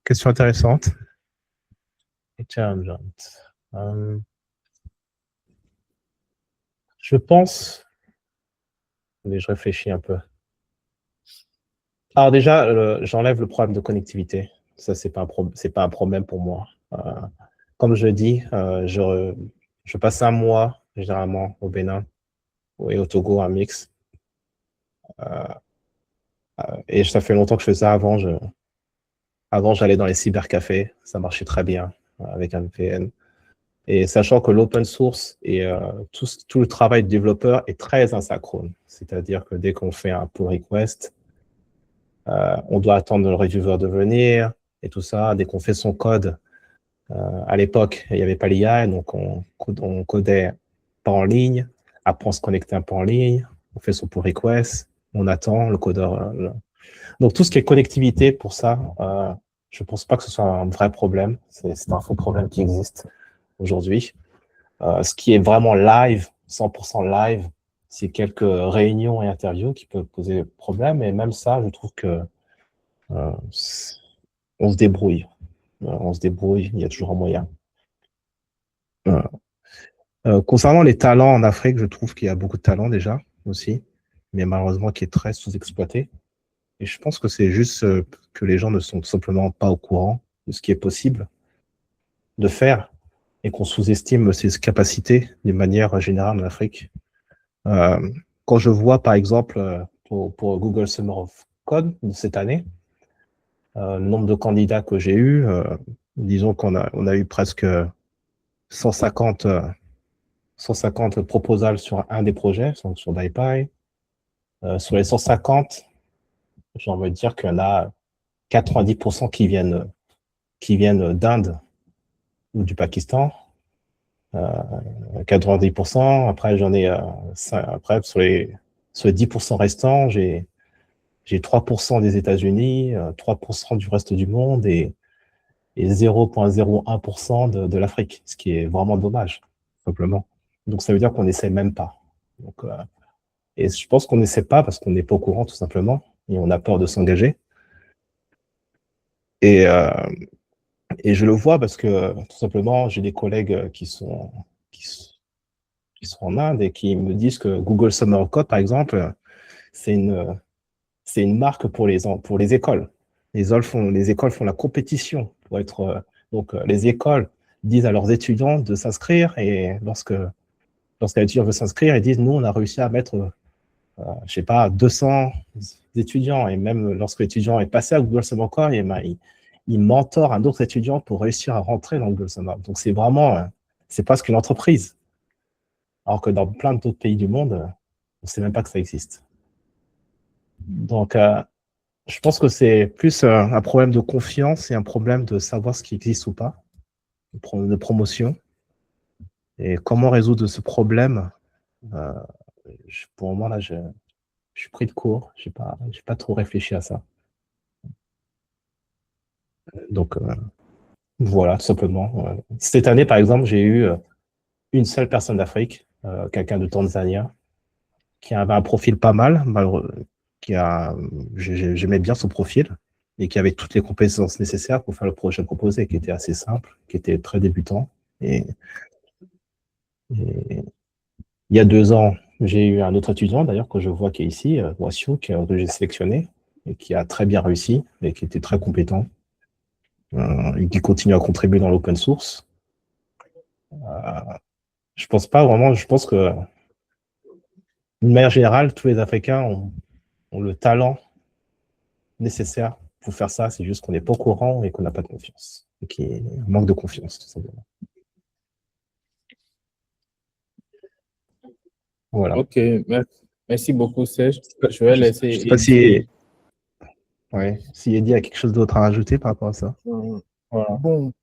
question intéressante et challengeante. Je pense, mais je réfléchis un peu. Alors déjà, j'enlève le problème de connectivité. Ça, c'est pas un problème pour moi. Comme je dis, je passe un mois généralement au Bénin et au Togo, un mix. Et ça fait longtemps que je fais ça avant. Avant, j'allais dans les cybercafés. Ça marchait très bien avec un VPN. Et sachant que l'open source et tout le travail de développeur est très asynchrone. C'est-à-dire que dès qu'on fait un pull request, on doit attendre le reviewer de venir et tout ça. Dès qu'on fait son code, à l'époque, il n'y avait pas l'IA, donc on codait pas en ligne. Après, on se connectait un peu en ligne. On fait son pull request. On attend le codeur. Donc, tout ce qui est connectivité, pour ça, je ne pense pas que ce soit un vrai problème. C'est un faux problème qui existe aujourd'hui. Ce qui est vraiment live, 100% live, c'est quelques réunions et interviews qui peuvent poser problème. Et même ça, je trouve que on se débrouille. On se débrouille, il y a toujours un moyen. Concernant les talents en Afrique, je trouve qu'il y a beaucoup de talents déjà aussi, mais malheureusement qui est très sous-exploité. Et je pense que c'est juste que les gens ne sont tout simplement pas au courant de ce qui est possible de faire et qu'on sous-estime ses capacités d'une manière générale en Afrique. Quand je vois, par exemple, pour Google Summer of Code de cette année, le nombre de candidats que j'ai eu, disons qu'on a eu presque 150 proposals sur un des projets, sur DaiPi. Sur les 150, j'ai envie de dire qu'il y en a 90% qui viennent d'Inde ou du Pakistan. 90%. Après, j'en ai après sur les 10% restants, j'ai 3% des États-Unis, 3% du reste du monde et 0,01% de l'Afrique, ce qui est vraiment dommage, simplement. Donc, ça veut dire qu'on n'essaie même pas. Donc, et je pense qu'on n'essaie pas parce qu'on n'est pas au courant, tout simplement, et on a peur de s'engager. Et je le vois parce que, tout simplement, j'ai des collègues qui sont en Inde et qui me disent que Google Summer of Code, par exemple, c'est une marque pour les écoles. Les écoles font la compétition pour être. Donc, les écoles disent à leurs étudiants de s'inscrire et lorsqu'un étudiant veut s'inscrire, ils disent nous, on a réussi à mettre, je sais pas, 200 étudiants. Et même lorsque l'étudiant est passé à Google Summer Code, il mentor un autre étudiant pour réussir à rentrer dans Google Summer. Donc, c'est vraiment, c'est presque une entreprise. Alors que dans plein d'autres pays du monde, on ne sait même pas que ça existe. Donc, je pense que c'est plus un problème de confiance et un problème de savoir ce qui existe ou pas, de promotion. Et comment résoudre ce problème, pour le moment, là, je suis pris de court. Je n'ai pas trop réfléchi à ça. Donc, voilà, tout simplement. Cette année, par exemple, j'ai eu une seule personne d'Afrique, quelqu'un de Tanzanie, qui avait un profil pas mal, j'aimais bien son profil, et qui avait toutes les compétences nécessaires pour faire le projet proposé, qui était assez simple, qui était très débutant. Et Il y a 2 ans, j'ai eu un autre étudiant, d'ailleurs, que je vois qui est ici, Wassio, que j'ai sélectionné et qui a très bien réussi et qui était très compétent et qui continue à contribuer dans l'open source. Je pense pas vraiment, je pense que, d'une manière générale, tous les Africains ont le talent nécessaire pour faire ça. C'est juste qu'on n'est pas au courant et qu'on n'a pas de confiance. Et qu'il manque de confiance, tout simplement. Voilà. Ok, merci beaucoup, Serge. Je vais Je laisser sais pas Eddie. si Eddie a quelque chose d'autre à rajouter par rapport à ça. Voilà. Bon,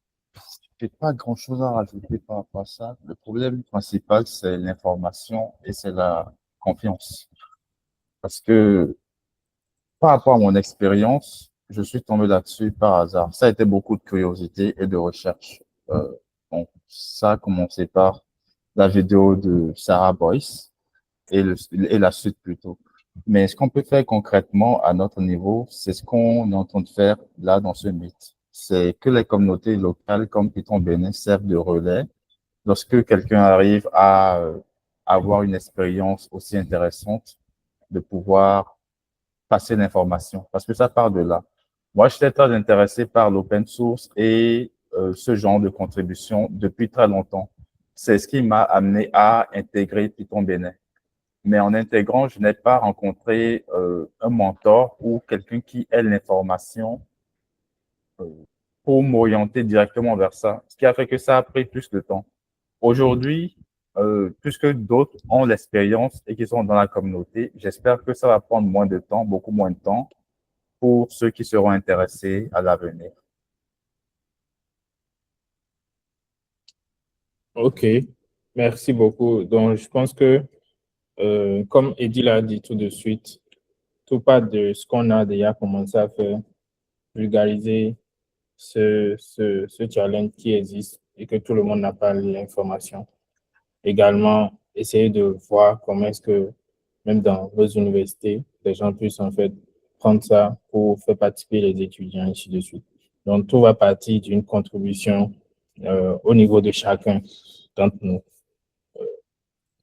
j'ai pas grand-chose à rajouter par rapport à ça. Le problème principal, c'est l'information et c'est la confiance. Parce que par rapport à mon expérience, je suis tombé là-dessus par hasard. Ça a été beaucoup de curiosité et de recherche. Donc, ça a commencé par la vidéo de Sarah Boyce et la suite plutôt. Mais ce qu'on peut faire concrètement à notre niveau, c'est ce qu'on est en train de faire là dans ce mythe. C'est que les communautés locales comme Python Bénin servent de relais lorsque quelqu'un arrive à avoir une expérience aussi intéressante de pouvoir passer l'information, parce que ça part de là. Moi, j'étais très intéressé par l'open source et ce genre de contribution depuis très longtemps. C'est ce qui m'a amené à intégrer Python Bénin. Mais en intégrant, je n'ai pas rencontré un mentor ou quelqu'un qui ait l'information pour m'orienter directement vers ça, ce qui a fait que ça a pris plus de temps. Aujourd'hui, puisque d'autres ont l'expérience et qui sont dans la communauté, j'espère que ça va prendre moins de temps, beaucoup moins de temps, pour ceux qui seront intéressés à l'avenir. Ok, merci beaucoup. Donc, je pense que, comme Eddie l'a dit tout de suite, tout part de ce qu'on a déjà commencé à faire, vulgariser ce challenge qui existe et que tout le monde n'a pas l'information. Également, essayer de voir comment est-ce que, même dans vos universités, les gens puissent en fait prendre ça pour faire participer les étudiants, ainsi de suite. Donc, tout va partir d'une contribution au niveau de chacun d'entre nous.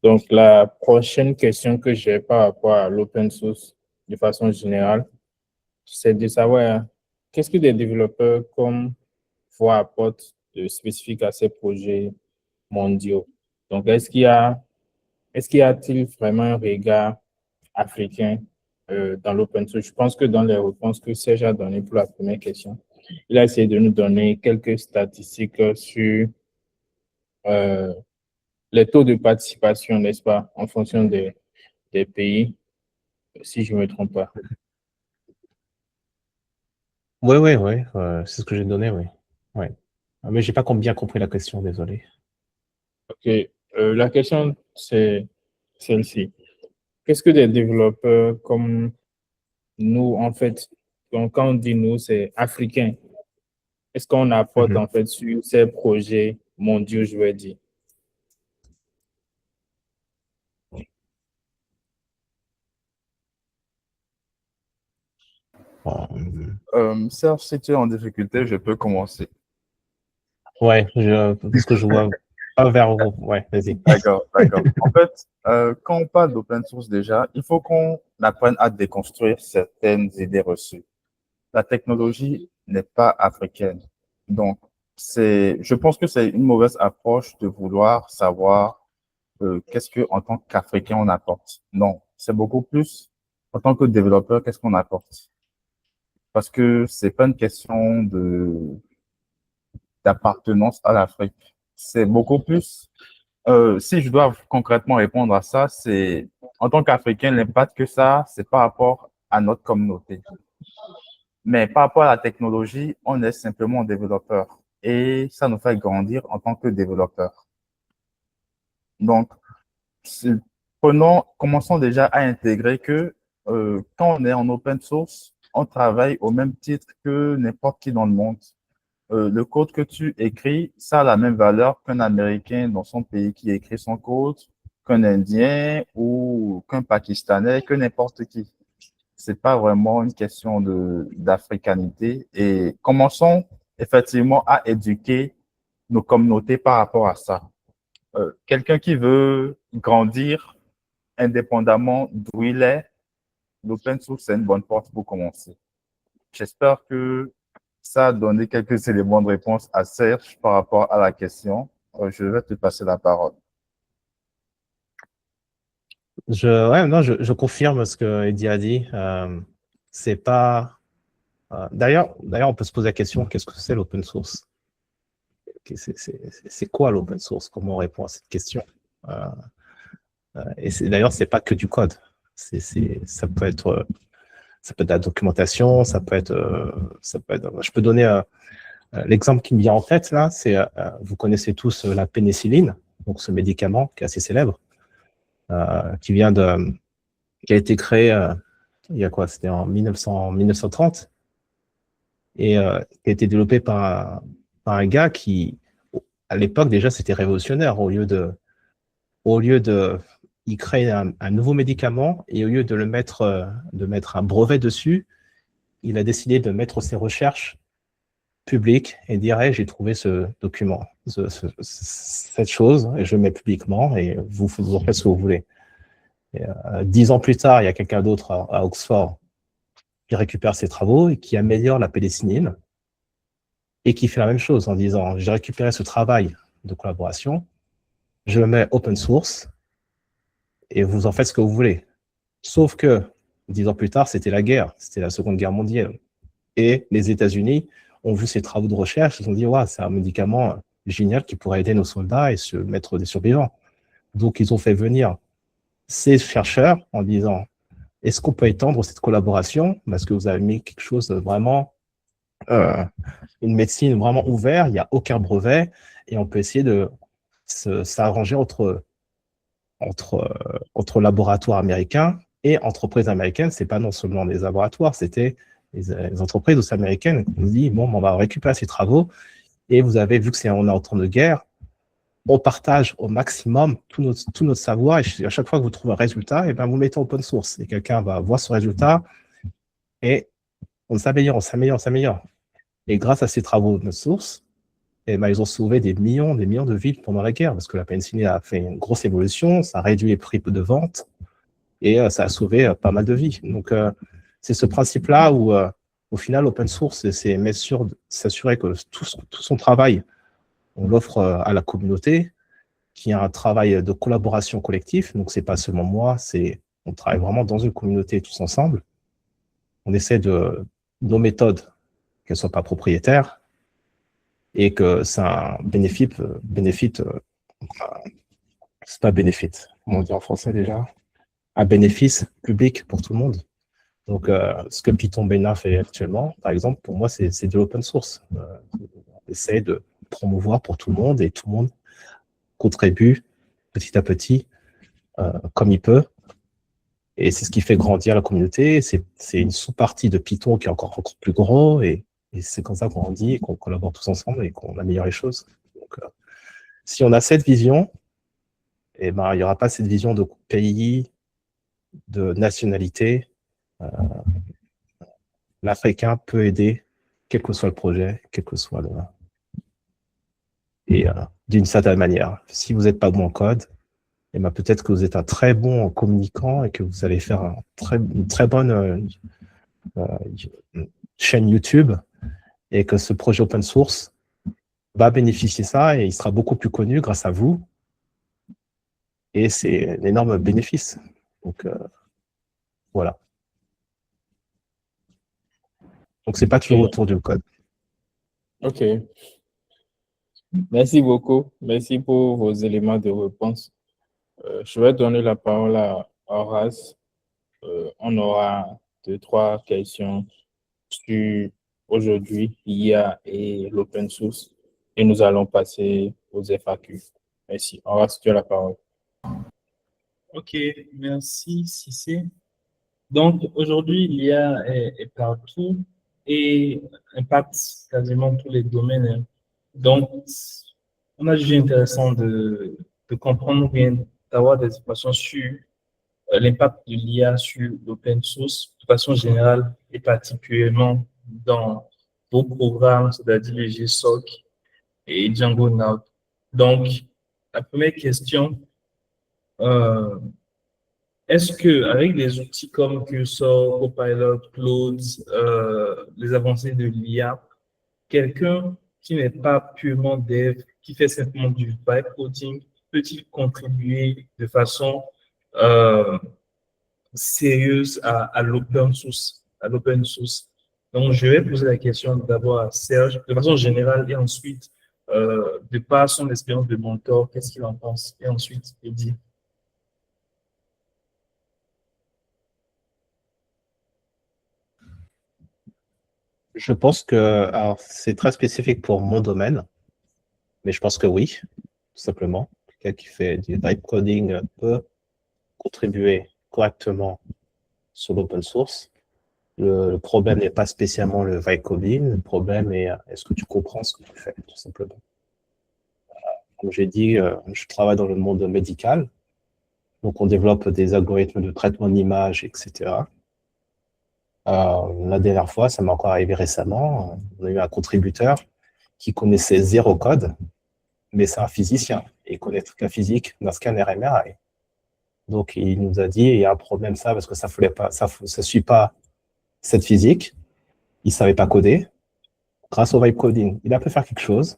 Donc, la prochaine question que j'ai par rapport à l'open source de façon générale, c'est de savoir qu'est-ce que des développeurs comme vous apportent de spécifique à ces projets mondiaux. Donc, est-ce qu'il y a-t-il vraiment un regard africain dans l'open source? Je pense que dans les réponses que Serge a données pour la première question, il a essayé de nous donner quelques statistiques sur euh, les taux de participation, n'est-ce pas, en fonction des pays, si je ne me trompe pas. Oui, oui, oui. C'est ce que j'ai donné, oui. Ouais. Mais j'ai pas bien compris la question, désolé. OK. La question, c'est celle-ci. Qu'est-ce que des développeurs comme nous, en fait, donc quand on dit nous, c'est africain, est-ce qu'on apporte en fait sur ces projets mondiaux, je vais dire? Serge, si tu es en difficulté, je peux commencer. Ouais, parce que je vois pas vers où. Ouais, vas-y. D'accord, d'accord. En fait, quand on parle d'open source déjà, il faut qu'on apprenne à déconstruire certaines idées reçues. La technologie n'est pas africaine. Donc, je pense que c'est une mauvaise approche de vouloir savoir qu'est-ce que, en tant qu'Africain, on apporte. Non, c'est beaucoup plus, en tant que développeur, qu'est-ce qu'on apporte. Parce que c'est pas une question d'appartenance à l'Afrique. C'est beaucoup plus, si je dois concrètement répondre à ça, c'est, en tant qu'Africain, l'impact que ça, c'est par rapport à notre communauté. Mais par rapport à la technologie, on est simplement développeur et ça nous fait grandir en tant que développeur. Donc, commençons déjà à intégrer que quand on est en open source, on travaille au même titre que n'importe qui dans le monde. Le code que tu écris, ça a la même valeur qu'un Américain dans son pays qui écrit son code, qu'un Indien ou qu'un Pakistanais, que n'importe qui. C'est pas vraiment une question d'africanité. Et commençons effectivement à éduquer nos communautés par rapport à ça. Quelqu'un qui veut grandir indépendamment d'où il est, l'open source, c'est une bonne porte pour commencer. J'espère que ça a donné quelques éléments de réponse à Serge par rapport à la question. Je vais te passer la parole. Je confirme ce que Eddie a dit. C'est pas. D'ailleurs, on peut se poser la question, qu'est-ce que c'est l'open source? C'est quoi l'open source? Comment on répond à cette question? Et d'ailleurs, c'est pas que du code. Ça peut être de la documentation, ça peut être. Je peux donner l'exemple qui me vient en tête là. C'est vous connaissez tous la pénicilline, donc ce médicament qui est assez célèbre, qui a été créé il y a quoi? C'était en 1930 et qui a été développé par un gars qui, à l'époque déjà, c'était révolutionnaire. Il crée un nouveau médicament et au lieu de mettre un brevet dessus, il a décidé de mettre ses recherches publiques et dire hey, j'ai trouvé ce document, cette chose, et je le mets publiquement et vous en faites ce que vous voulez. Et, 10 ans plus tard, il y a quelqu'un d'autre à Oxford qui récupère ses travaux et qui améliore la pénicilline et qui fait la même chose en disant j'ai récupéré ce travail de collaboration, je le mets open source et vous en faites ce que vous voulez. Sauf que 10 ans plus tard, c'était la guerre, c'était la Seconde Guerre mondiale. Et les États-Unis ont vu ces travaux de recherche, ils ont dit ouais, c'est un médicament génial qui pourrait aider nos soldats et se mettre des survivants. Donc ils ont fait venir ces chercheurs en disant est-ce qu'on peut étendre cette collaboration parce que vous avez mis quelque chose de vraiment une médecine vraiment ouverte, il n'y a aucun brevet et on peut essayer de s'arranger entre laboratoires américains et entreprises américaines. C'est pas non seulement des laboratoires, c'était les entreprises aussi américaines qui nous disent bon, on va récupérer ces travaux et vous avez vu que on est en temps de guerre, on partage au maximum tout notre savoir et à chaque fois que vous trouvez un résultat, et ben vous le mettez en open source et quelqu'un va voir ce résultat et on s'améliore. Et grâce à ces travaux open source, et ben, ils ont sauvé des millions de vies pendant la guerre parce que la pénicilline a fait une grosse évolution, ça a réduit les prix de vente et ça a sauvé pas mal de vies. Donc, c'est ce principe-là où, au final, l'open source, c'est s'assurer que tout son travail, on l'offre à la communauté, qu'il y a un travail de collaboration collective. Donc, c'est pas seulement moi, on travaille vraiment dans une communauté tous ensemble. On essaie nos méthodes, qu'elles ne soient pas propriétaires, et que c'est un bénéfice, c'est pas bénéfice, comment on dit en français déjà, un bénéfice public pour tout le monde. Donc, ce que Python Bena fait actuellement, par exemple, pour moi, c'est de l'open source. On essaie de promouvoir pour tout le monde et tout le monde contribue petit à petit comme il peut. Et c'est ce qui fait grandir la communauté. C'est une sous-partie de Python qui est encore plus gros et c'est comme ça qu'on grandit et qu'on collabore tous ensemble et qu'on améliore les choses. Donc, si on a cette vision, eh ben, il n'y aura pas cette vision de pays, de nationalité. L'Africain peut aider, quel que soit le projet, quel que soit et d'une certaine manière. Si vous n'êtes pas bon en code, eh ben, peut-être que vous êtes un très bon communicant et que vous allez faire une très bonne chaîne YouTube et que ce projet open source va bénéficier de ça et il sera beaucoup plus connu grâce à vous. Et c'est un énorme bénéfice. Donc, voilà. Donc, c'est pas toujours autour du code. OK. Merci beaucoup. Merci pour vos éléments de réponse. Je vais donner la parole à Horace. On aura 2-3 questions sur aujourd'hui, l'IA et l'open source. Et nous allons passer aux FAQ. Merci. Horace, tu as la parole. Ok, merci Cissé. Donc aujourd'hui, l'IA est partout et impacte quasiment tous les domaines, hein. Donc, on a jugé intéressant de comprendre bien, d'avoir des informations sur l'impact de l'IA sur l'open source de façon générale et particulièrement dans vos programmes, c'est-à-dire le GSOC et Django Now. Donc, la première question Euh, Est-ce que avec des outils comme Cursor, Copilot, Claude, les avancées de l'IA, quelqu'un qui n'est pas purement dev, qui fait simplement du vibe coding, peut-il contribuer de façon euh, sérieuse à l'open source, à l'open source? Donc, je vais poser la question d'abord à Serge, de façon générale, et ensuite, de par son expérience de mentor, qu'est-ce qu'il en pense? Et ensuite, Eddy. Je pense que, alors, c'est très spécifique pour mon domaine, mais je pense que oui, tout simplement. Quelqu'un qui fait du vibe coding peut contribuer correctement sur l'open source. Le problème n'est pas spécialement le vibe coding, le problème est est-ce que tu comprends ce que tu fais, tout simplement. Comme j'ai dit, je travaille dans le monde médical, donc on développe des algorithmes de traitement d'image, etc. La dernière fois, ça m'a encore arrivé récemment, on a eu un contributeur qui connaissait zéro code, mais c'est un physicien. Et il connaît toute la physique d'un scanner MRI. Donc, il nous a dit, il y a un problème ça, parce que ça ne suit pas cette physique. Il ne savait pas coder. Grâce au vibe coding, il a pu faire quelque chose.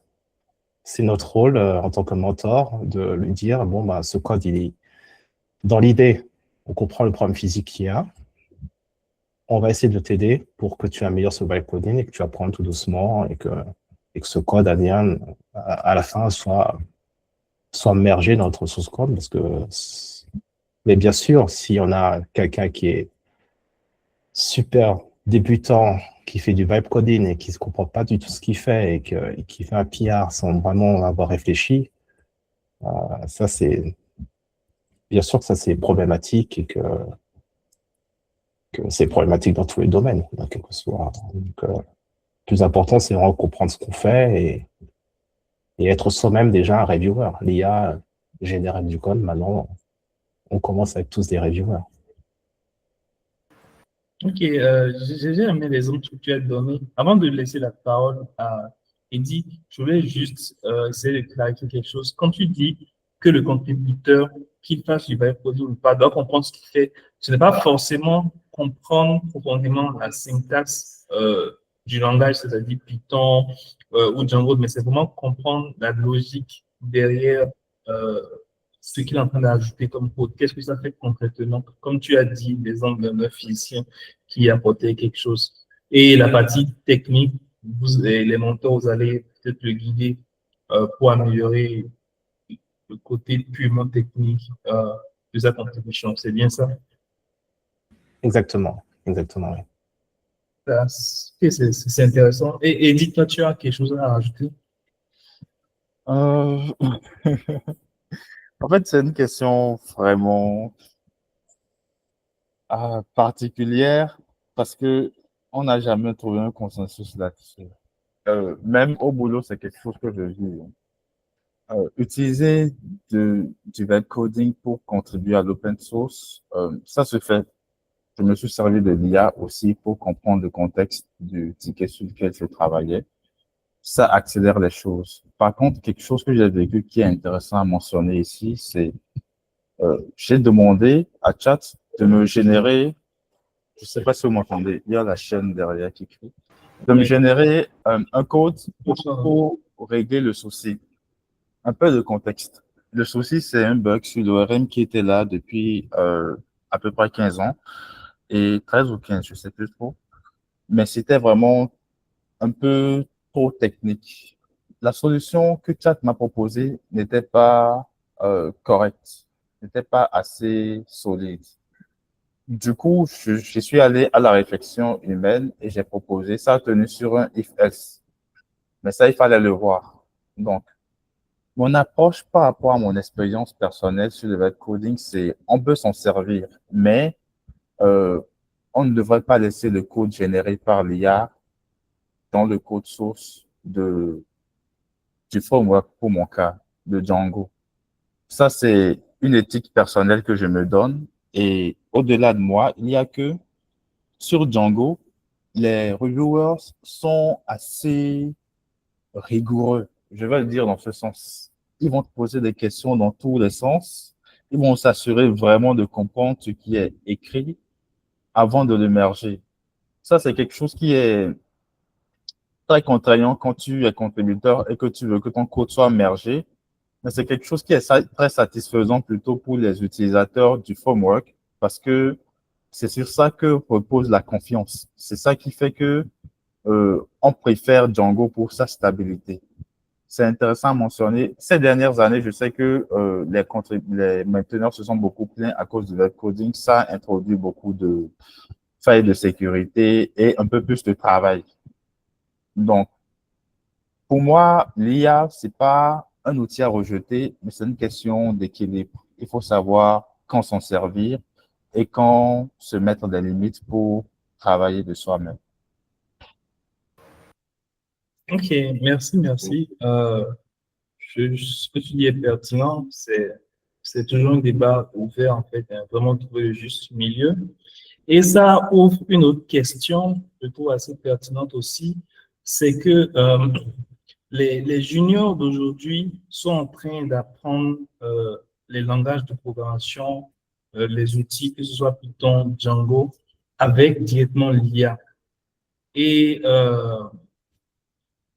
C'est notre rôle en tant que mentor de lui dire, bon, bah, ce code, il est dans l'idée, on comprend le problème physique qu'il y a. On va essayer de t'aider pour que tu améliores ce vibe coding et que tu apprennes tout doucement et que ce code à la fin soit mergé dans notre source code parce que mais bien sûr, si on a quelqu'un qui est super débutant, qui fait du vibe coding et qui ne comprend pas du tout ce qu'il fait et qui fait un PR sans vraiment avoir réfléchi, ça c'est bien sûr que ça c'est problématique et que c'est problématique dans tous les domaines, dans quel que soit. Donc, le plus important, c'est vraiment comprendre ce qu'on fait et être soi-même déjà un reviewer. L'IA génère du code, maintenant, on commence à être tous des reviewers. Ok, j'ai aimé les exemples que tu as donnés. Avant de laisser la parole à Eddy, je voulais juste essayer de clarifier quelque chose. Quand tu dis que le contributeur, qu'il fasse du vibe coding ou pas, doit comprendre ce qu'il fait, ce n'est pas forcément comprendre profondément la syntaxe du langage, c'est-à-dire Python ou Django, mais c'est vraiment comprendre la logique derrière euh, ce qu'il est en train d'ajouter comme code. Qu'est-ce que ça fait concrètement? Comme tu as dit, l'exemple d'un physicien qui apportait quelque chose. Et la partie technique, les mentors, vous allez peut-être le guider pour améliorer le côté purement technique de sa contribution. C'est bien ça? Exactement, exactement, oui. C'est intéressant. Et dites-toi, tu as quelque chose à rajouter? Euh, En fait, c'est une question vraiment particulière parce que on n'a jamais trouvé un consensus là-dessus. Même au boulot, c'est quelque chose que je vis. Utiliser du web coding pour contribuer à l'open source, ça se fait. Je me suis servi de l'IA aussi pour comprendre le contexte du ticket sur lequel je travaillais. Ça accélère les choses. Par contre, quelque chose que j'ai vécu qui est intéressant à mentionner ici, c'est j'ai demandé à Chat de me générer, je sais pas si vous m'entendez, il y a la chaîne derrière qui crie, de me générer un code pour régler le souci. Un peu de contexte. Le souci, c'est un bug sur l'ORM qui était là depuis à peu près 15 ans, et 13 ou 15, je sais plus trop. Mais c'était vraiment un peu trop technique. La solution que Chat m'a proposée n'était pas correcte, n'était pas assez solide. Du coup, je suis allé à la réflexion humaine et j'ai proposé, ça a tenu sur un if-else. Mais ça, il fallait le voir. Donc, mon approche par rapport à mon expérience personnelle sur le web coding, c'est on peut s'en servir, mais euh, on ne devrait pas laisser le code généré par l'IA dans le code source du framework, pour mon cas, de Django. Ça, c'est une éthique personnelle que je me donne. Et au-delà de moi, il n'y a que sur Django, les reviewers sont assez rigoureux. Je vais le dire dans ce sens. Ils vont te poser des questions dans tous les sens. ils vont s'assurer vraiment de comprendre ce qui est écrit avant de le merger. Ça, c'est quelque chose qui est très contraignant quand tu es contributeur et que tu veux que ton code soit mergé. Mais c'est quelque chose qui est très satisfaisant plutôt pour les utilisateurs du framework parce que c'est sur ça que repose la confiance. C'est ça qui fait que on préfère Django pour sa stabilité. C'est intéressant à mentionner. Ces dernières années, je sais que les mainteneurs se sont beaucoup plaints à cause du web coding. Ça a introduit beaucoup de failles de sécurité et un peu plus de travail. Donc, pour moi, l'IA, c'est pas un outil à rejeter, mais c'est une question d'équilibre. Il faut savoir quand s'en servir et quand se mettre des limites pour travailler de soi-même. Ok, merci, merci. Ce que tu dis est pertinent. C'est toujours un débat ouvert, en fait, hein, vraiment trouver le juste milieu. Et ça ouvre une autre question, je trouve assez pertinente aussi, c'est que les juniors d'aujourd'hui sont en train d'apprendre les langages de programmation, les outils, que ce soit Python, Django, avec directement l'IA. Et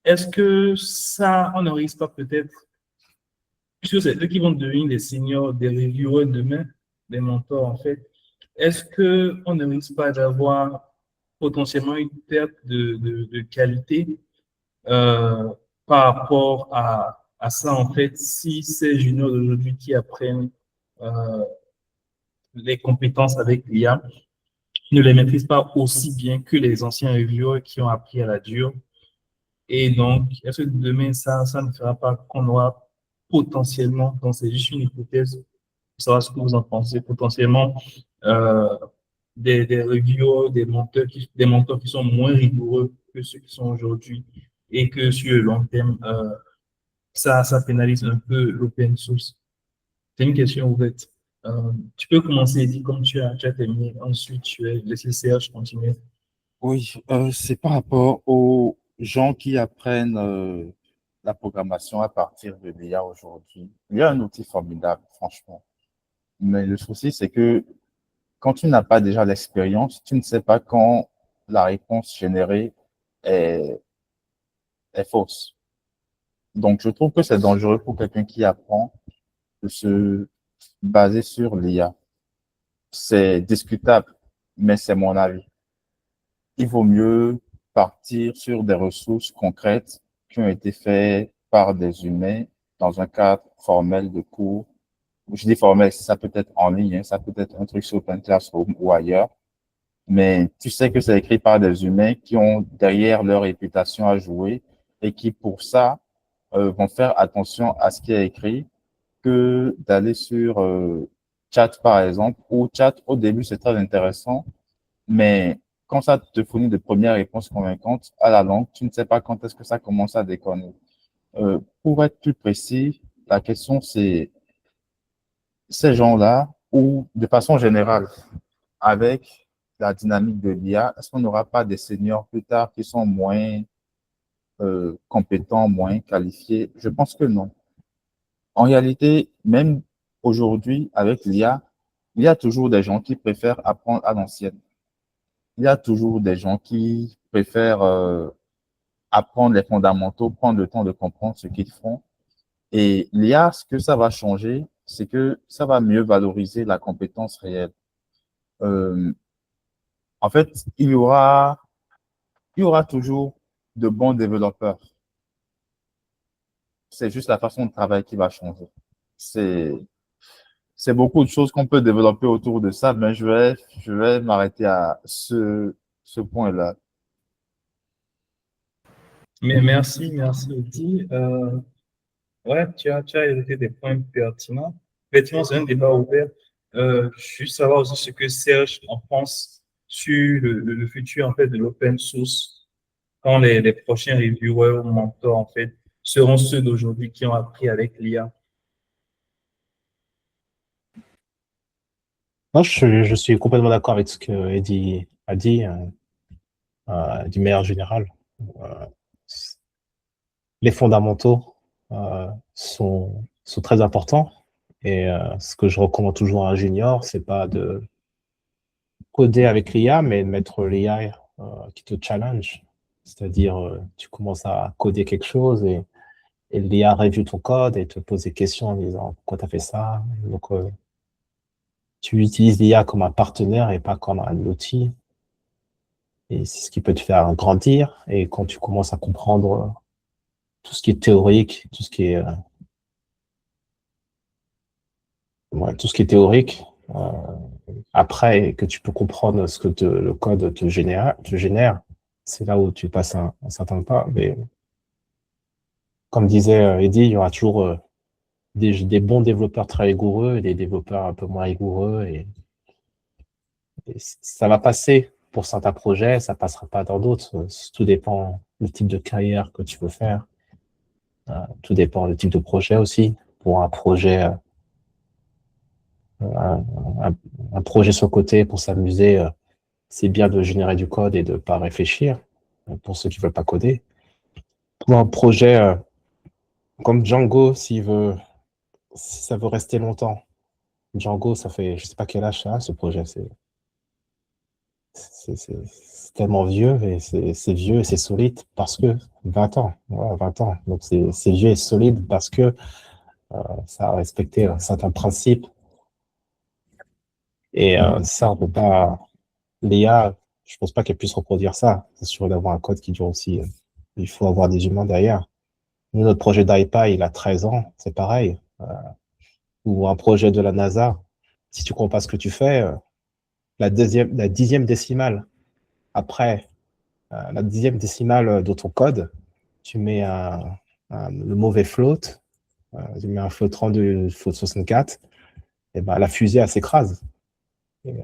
est-ce que ça, on ne risque pas peut-être, puisque c'est eux qui vont devenir les seniors, des reviewers demain, des mentors en fait, est-ce qu'on ne risque pas d'avoir potentiellement une perte de qualité euh, par rapport à ça, en fait, si ces juniors d'aujourd'hui qui apprennent euh, les compétences avec l'IA ne les maîtrisent pas aussi bien que les anciens reviewers qui ont appris à la dure. Et donc, est-ce que demain, ça ne fera pas qu'on aura potentiellement, donc c'est juste une hypothèse, pour savoir ce que vous en pensez, potentiellement euh, des reviewers, des mentors qui sont moins rigoureux que ceux qui sont aujourd'hui et que sur le long terme, ça pénalise un peu l'open source. C'est une question ouverte. Tu peux commencer, Eddy, comme tu as terminé. Ensuite, tu es laissé Serge continuer. Oui, c'est par rapport aux gens qui apprennent la programmation à partir de l'IA aujourd'hui. Il y a un outil formidable, franchement. Mais le souci, c'est que quand tu n'as pas déjà l'expérience, tu ne sais pas quand la réponse générée est, est fausse. Donc, je trouve que c'est dangereux pour quelqu'un qui apprend de se baser sur l'IA. C'est discutable, mais c'est mon avis. Il vaut mieux partir sur des ressources concrètes qui ont été faites par des humains dans un cadre formel de cours. Je dis formel, ça peut être en ligne, hein, ça peut être un truc sur Open Classroom ou ailleurs, mais tu sais que c'est écrit par des humains qui ont derrière leur réputation à jouer et qui, pour ça, vont faire attention à ce qui est écrit que d'aller sur chat, par exemple, ou chat, au début, c'est très intéressant, mais quand ça te fournit de premières réponses convaincantes à la langue, tu ne sais pas quand est-ce que ça commence à déconner. Pour être plus précis, la question, c'est ces gens-là, ou de façon générale, avec la dynamique de l'IA, est-ce qu'on n'aura pas des seniors plus tard qui sont moins compétents, moins qualifiés? Je pense que non. En réalité, même aujourd'hui, avec l'IA, il y a toujours des gens qui préfèrent apprendre à l'ancienne. Il y a toujours des gens qui préfèrent apprendre les fondamentaux, prendre le temps de comprendre ce qu'ils font. Et l'IA, ce que ça va changer, c'est que ça va mieux valoriser la compétence réelle. Euh, en fait, il y aura toujours de bons développeurs. C'est juste la façon de travailler qui va changer. C'est, c'est beaucoup de choses qu'on peut développer autour de ça, mais je vais m'arrêter à ce point-là. Mais merci, Eddy. Ouais, tu as évoqué des points pertinents. Effectivement, c'est un débat ouvert. Juste savoir aussi ce que Serge en pense sur le futur, en fait, de l'open source, quand les prochains reviewers ou mentors, en fait, seront ceux d'aujourd'hui qui ont appris avec l'IA. Non, je suis complètement d'accord avec ce que Eddy a dit, d'une manière générale. Euh, les fondamentaux sont très importants. Et ce que je recommande toujours à un junior, c'est pas de coder avec l'IA, mais de mettre l'IA qui te challenge. C'est-à-dire, tu commences à coder quelque chose et l'IA review ton code et te pose des questions en disant pourquoi tu as fait ça. Donc, tu utilises l'IA comme un partenaire et pas comme un outil. Et c'est ce qui peut te faire grandir. Et quand tu commences à comprendre tout ce qui est théorique, tout ce qui est, tout ce qui est théorique, après que tu peux comprendre ce que le code te génère, c'est là où tu passes un certain pas. Mais comme disait Eddy, il y aura toujours des bons développeurs très rigoureux et des développeurs un peu moins rigoureux. Et ça va passer pour certains projets, ça passera pas dans d'autres. Tout dépend du type de carrière que tu veux faire. Tout dépend du type de projet aussi. Pour un projet, un projet sur le côté pour s'amuser, c'est bien de générer du code et de ne pas réfléchir pour ceux qui ne veulent pas coder. Pour un projet comme Django, si ça veut rester longtemps, Django, ça fait, je ne sais pas quel âge ça a, ce projet. C'est tellement vieux et c'est vieux et c'est solide parce que 20 ans, ouais, 20 ans. Donc c'est vieux et solide parce que ça a respecté un certain principe. Et ça, on peut pas. L'IA, je pense pas qu'elle puisse reproduire ça. C'est sûr d'avoir un code qui dure aussi. Il faut avoir des humains derrière. Nous, notre projet d'iPad, il a 13 ans, c'est pareil. Ou un projet de la NASA. Si tu comprends pas ce que tu fais, la 10e décimale après la 10e décimale de ton code, tu mets le mauvais float, tu mets un float de float 64, et ben la fusée, elle s'écrase. Et,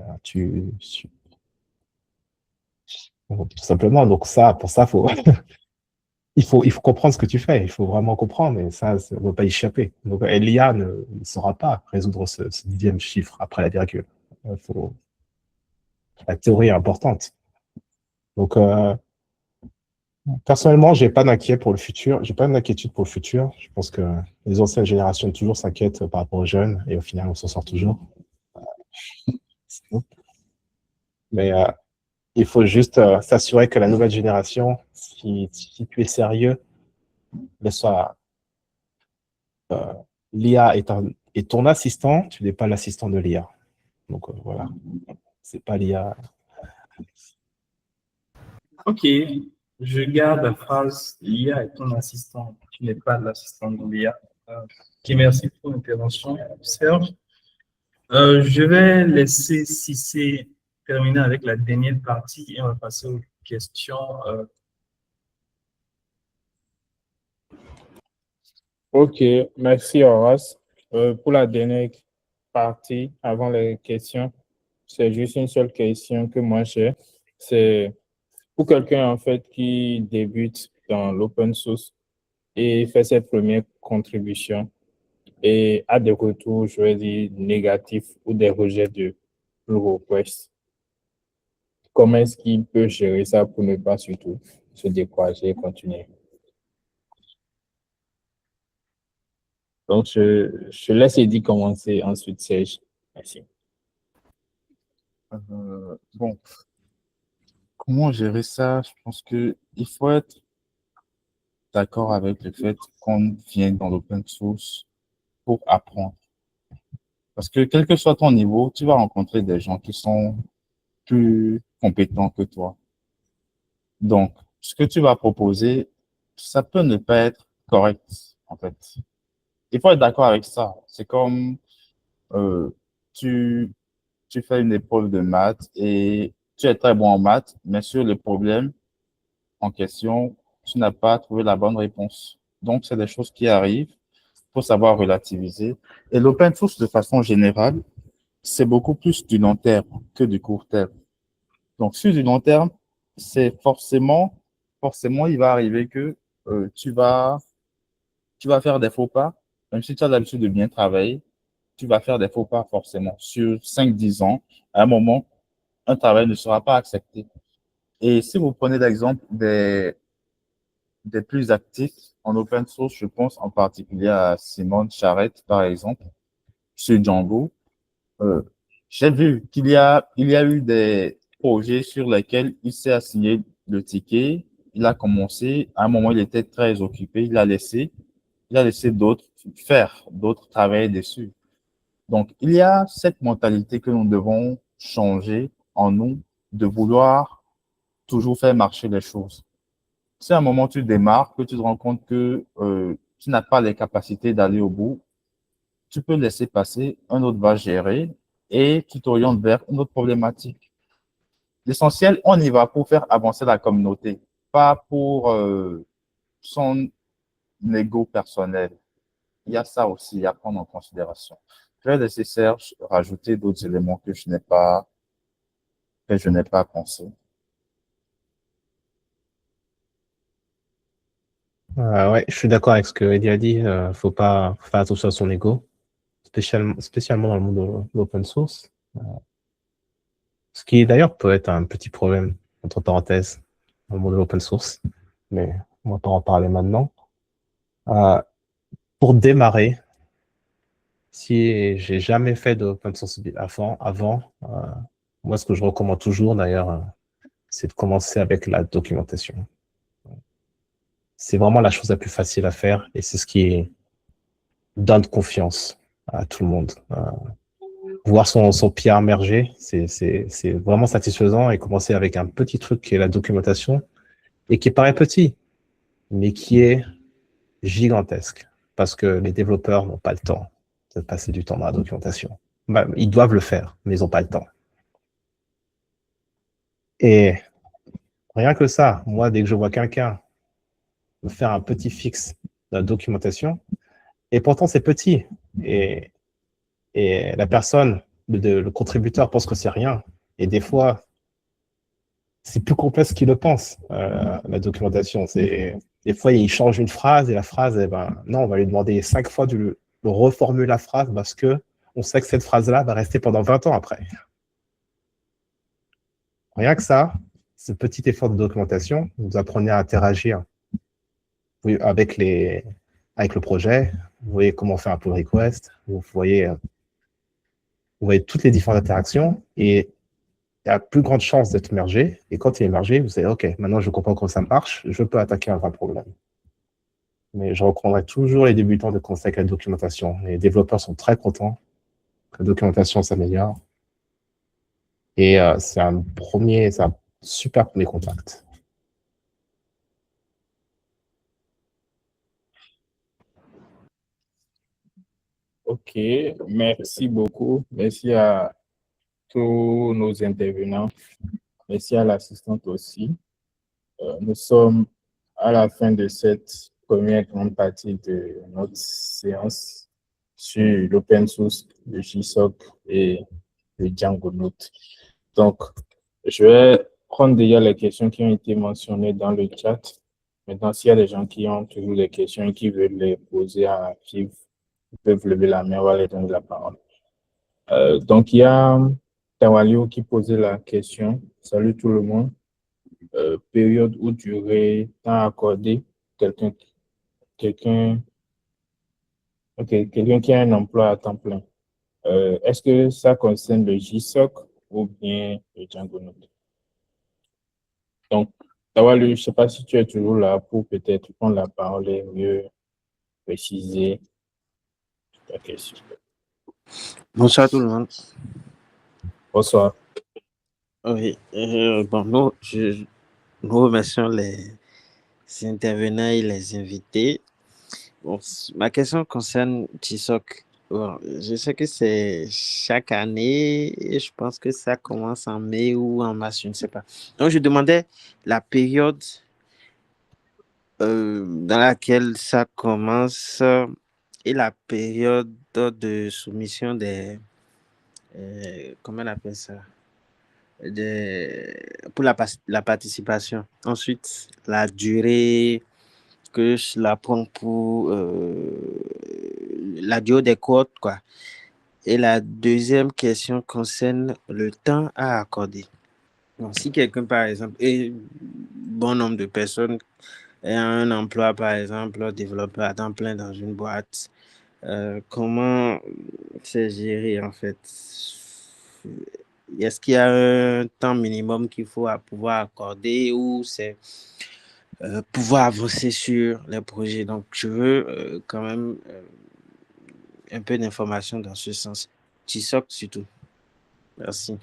tout simplement. Donc ça, pour ça, il faut comprendre ce que tu fais. Il faut vraiment comprendre. Et ça, on ne peut pas y échapper. Donc l'IA ne saura pas résoudre ce 10e chiffre après la virgule. La théorie est importante. Donc personnellement, j'ai pas d'inquiétude pour le futur. J'ai pas d'inquiétude pour le futur. Je pense que les anciennes générations toujours s'inquiètent par rapport aux jeunes et au final, on s'en sort toujours. Mais il faut juste s'assurer que la nouvelle génération, si tu es sérieux, soit l'IA est ton assistant, tu n'es pas l'assistant de l'IA. Donc voilà, c'est pas l'IA. Ok, je garde la phrase l'IA est ton assistant, tu n'es pas l'assistant de l'IA. Ok, merci pour l'intervention, Serge. Je vais laisser Cissé terminer avec la dernière partie et on va passer aux questions. Ok, merci Horace. Pour la dernière partie, avant les questions, c'est juste une seule question que moi j'ai. C'est pour quelqu'un en fait qui débute dans l'open source et fait ses premières contributions et a des retours, je vais dire, négatifs ou des rejets de pull requests. Comment est-ce qu'il peut gérer ça pour ne pas surtout se décourager et continuer? Donc, je laisse Eddy commencer, ensuite Serge. Merci. Bon, comment gérer ça? Je pense que il faut être d'accord avec le fait qu'on vient dans l'open source pour apprendre. Parce que quel que soit ton niveau, tu vas rencontrer des gens qui sont plus compétents que toi. Donc, ce que tu vas proposer, ça peut ne pas être correct, en fait. Il faut être d'accord avec ça. C'est comme euh, tu, tu fais une épreuve de maths et tu es très bon en maths, mais sur le problème en question, tu n'as pas trouvé la bonne réponse. Donc, c'est des choses qui arrivent. Il faut savoir relativiser. Et l'open source, de façon générale, c'est beaucoup plus du long terme que du court terme. Donc, sur du long terme, c'est forcément, il va arriver que tu vas faire des faux pas. Même si tu as l'habitude de bien travailler, tu vas faire des faux pas forcément. Sur 5, 10 ans, à un moment, un travail ne sera pas accepté. Et si vous prenez l'exemple des plus actifs en open source, je pense en particulier à Simon Charette, par exemple. sur Django, j'ai vu il y a eu des projets sur lesquels il s'est assigné le ticket. Il a commencé, à un moment, il était très occupé, il a laissé d'autres faire, d'autres travailler dessus. Donc, il y a cette mentalité que nous devons changer en nous, de vouloir toujours faire marcher les choses. Si à un moment tu démarres, que tu te rends compte que tu n'as pas les capacités d'aller au bout, tu peux laisser passer, un autre va gérer et tu t'orientes vers une autre problématique. L'essentiel, on y va pour faire avancer la communauté, pas pour son ego personnel. Il y a ça aussi à prendre en considération. Je vais laisser Serge rajouter d'autres éléments que je n'ai pas pensé. Ouais, je suis d'accord avec ce que Eddie a dit. Faut pas faire attention à son ego, spécialement dans le monde de l'open source. Ce qui d'ailleurs peut être un petit problème, entre parenthèses, dans le monde de l'open source. Mais on va pas en parler maintenant. Euh, pour démarrer, si j'ai jamais fait d'open source avant, moi, ce que je recommande toujours d'ailleurs, c'est de commencer avec la documentation. C'est vraiment la chose la plus facile à faire et c'est ce qui donne confiance à tout le monde. Voir son pied émerger, c'est vraiment satisfaisant et commencer avec un petit truc qui est la documentation et qui paraît petit, mais qui est gigantesque parce que les développeurs n'ont pas le temps de passer du temps dans la documentation. Bah, ils doivent le faire, mais ils n'ont pas le temps. Et rien que ça, moi, dès que je vois quelqu'un me faire un petit fixe de la documentation, et pourtant c'est petit, et, et la personne, le contributeur pense que c'est rien, et des fois, c'est plus complexe qu'il le pense, la documentation. Des fois, il change une phrase, et la phrase, eh ben, non, on va lui demander 5 fois de reformuler la phrase parce que on sait que cette phrase-là va rester pendant 20 ans après. Rien que ça, ce petit effort de documentation, vous apprenez à interagir avec le projet, vous voyez comment faire un pull request, vous voyez toutes les différentes interactions et il y a plus grande chance d'être mergé. Et quand il est mergé, vous savez, OK, maintenant je comprends comment ça marche, je peux attaquer un vrai problème. Mais je recommanderais toujours les débutants de commencer avec la documentation. Les développeurs sont très contents que la documentation s'améliore. Et c'est un super premier contact. OK, merci beaucoup. Merci à tous nos intervenants. Merci à l'assistante aussi. Nous sommes à la fin de cette première grande partie de notre séance sur l'open source, le JSOC et le Django Note. Donc, je vais prendre déjà les questions qui ont été mentionnées dans le chat. Maintenant, s'il y a des gens qui ont toujours des questions et qui veulent les poser à Fiv, ils peuvent lever la main, on va leur donner la parole. Donc, il y a Tawalio qui posait la question. Salut tout le monde. Période ou durée, temps accordé, quelqu'un qui a un emploi à temps plein. Est-ce que ça concerne le JSOC ou bien le Django Note? Donc, Tawalio, je ne sais pas si tu es toujours là pour peut-être prendre la parole et mieux préciser ta question. Bonsoir tout le monde. Bonsoir. Oui, bon, nous remercions les intervenants et les invités. Bon, ma question concerne TISOC. Bon, je sais que c'est chaque année et je pense que ça commence en mai ou en mars, je ne sais pas. Donc, je demandais la période dans laquelle ça commence et la période de soumission des... comment on appelle ça? Pour la participation. Ensuite, la durée que cela prend pour la durée des cohortes, quoi. Et la deuxième question concerne le temps à accorder. Donc, si quelqu'un, par exemple, et bon nombre de personnes a un emploi, par exemple, développeur à temps plein dans une boîte, comment c'est géré, en fait? Est-ce qu'il y a un temps minimum qu'il faut pouvoir accorder ou c'est pouvoir avancer sur les projets? Donc, je veux quand même un peu d'informations dans ce sens. TISOC surtout. Merci.